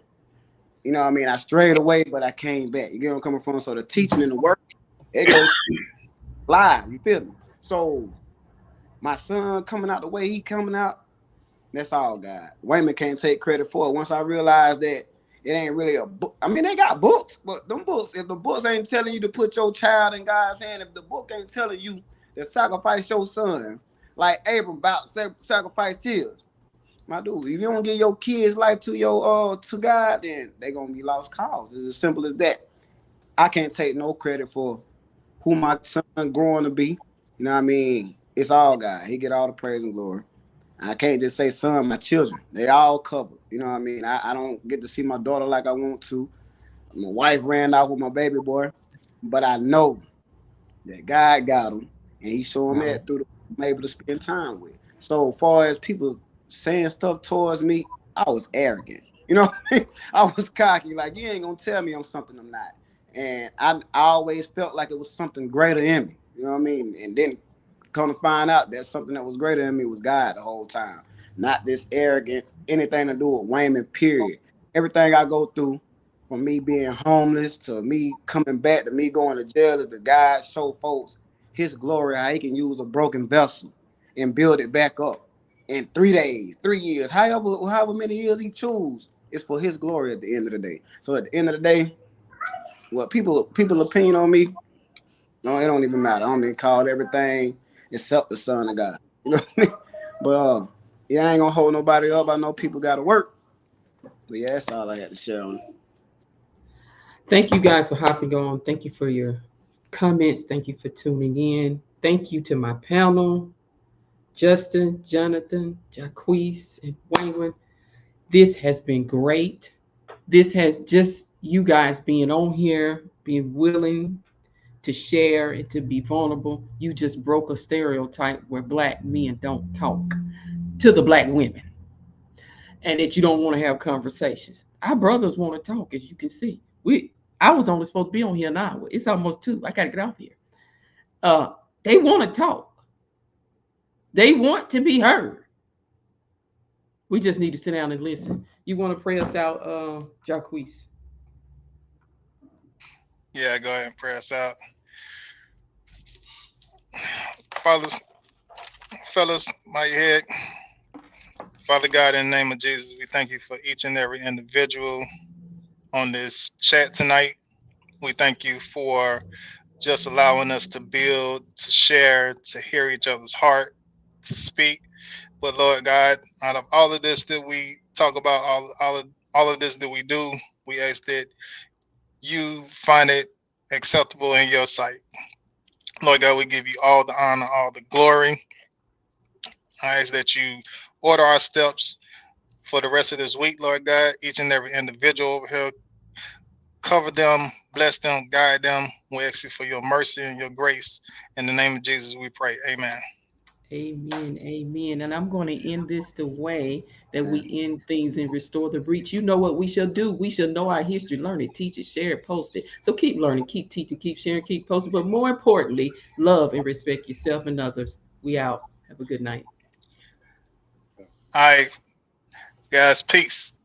you know what I mean? I strayed away, but I came back. You get where I'm coming from? So the teaching and the work, it goes live. You feel me? So my son coming out the way he coming out, that's all God. Wymond can't take credit for it. Once I realized that it ain't really a book. I mean, they got books, but them books, if the books ain't telling you to put your child in God's hand, if the book ain't telling you to sacrifice your son, like Abram about sacrifice his, my dude, if you don't give your kids life to God, then they gonna be lost cause. It's as simple as that. I can't take no credit for who my son growing to be. You know what I mean? It's all God. He get all the praise and glory. I can't just say son, my children. They all covered. You know what I mean? I don't get to see my daughter like I want to. My wife ran out with my baby boy. But I know that God got him and he showed me Wow. that through the I'm able to spend time with. So far as people saying stuff towards me, I was arrogant. You know, I was cocky. Like, you ain't gonna tell me I'm something I'm not. And I always felt like it was something greater in me. You know what I mean? And then come to find out that something that was greater in me was God the whole time. Not this arrogant, anything to do with Wymond, period. Everything I go through, from me being homeless to me coming back to me going to jail, is the God show folks his glory, how he can use a broken vessel and build it back up in 3 days, 3 years, however many years he choose. It's for his glory at the end of the day. So at the end of the day, what people opinion on me, no, it don't even matter. I'm being called everything except the son of God. You know what I mean? But yeah, I ain't gonna hold nobody up. I know people gotta work. But yeah, that's all I had to share on it. Thank you guys for hopping on. Thank you for your comments. Thank you for tuning in. Thank you to my panel, Justin, Jonathan, Jaquise, and Wayne. This has been great. This has just you guys being on here, being willing to share and to be vulnerable. You just broke a stereotype where black men don't talk to the black women and that you don't want to have conversations. Our brothers want to talk, as you can see. I was only supposed to be on here an hour. It's almost 2. I gotta get off here. Uh, they want to talk. They want to be heard. We just need to sit down and listen. You want to pray us out, Jaquise? Yeah, go ahead and pray us out. Fathers, fellas, my head. Father God, in the name of Jesus, we thank you for each and every individual on this chat tonight. We thank you for just allowing us to build, to share, to hear each other's heart, to speak. But Lord God, out of all of this that we talk about, all of this that we do, we ask that you find it acceptable in your sight. Lord God, we give you all the honor, all the glory. I ask that you order our steps for the rest of this week, Lord God. Each and every individual over here, cover them, bless them, guide them. We ask you for your mercy and your grace. In the name of Jesus, we pray. Amen. Amen. Amen. And I'm going to end this the way that we end things and restore the breach. You know what we shall do? We shall know our history, learn it, teach it, share it, post it. So keep learning, keep teaching, keep sharing, keep posting. But more importantly, love and respect yourself and others. We out. Have a good night. All right, guys, peace.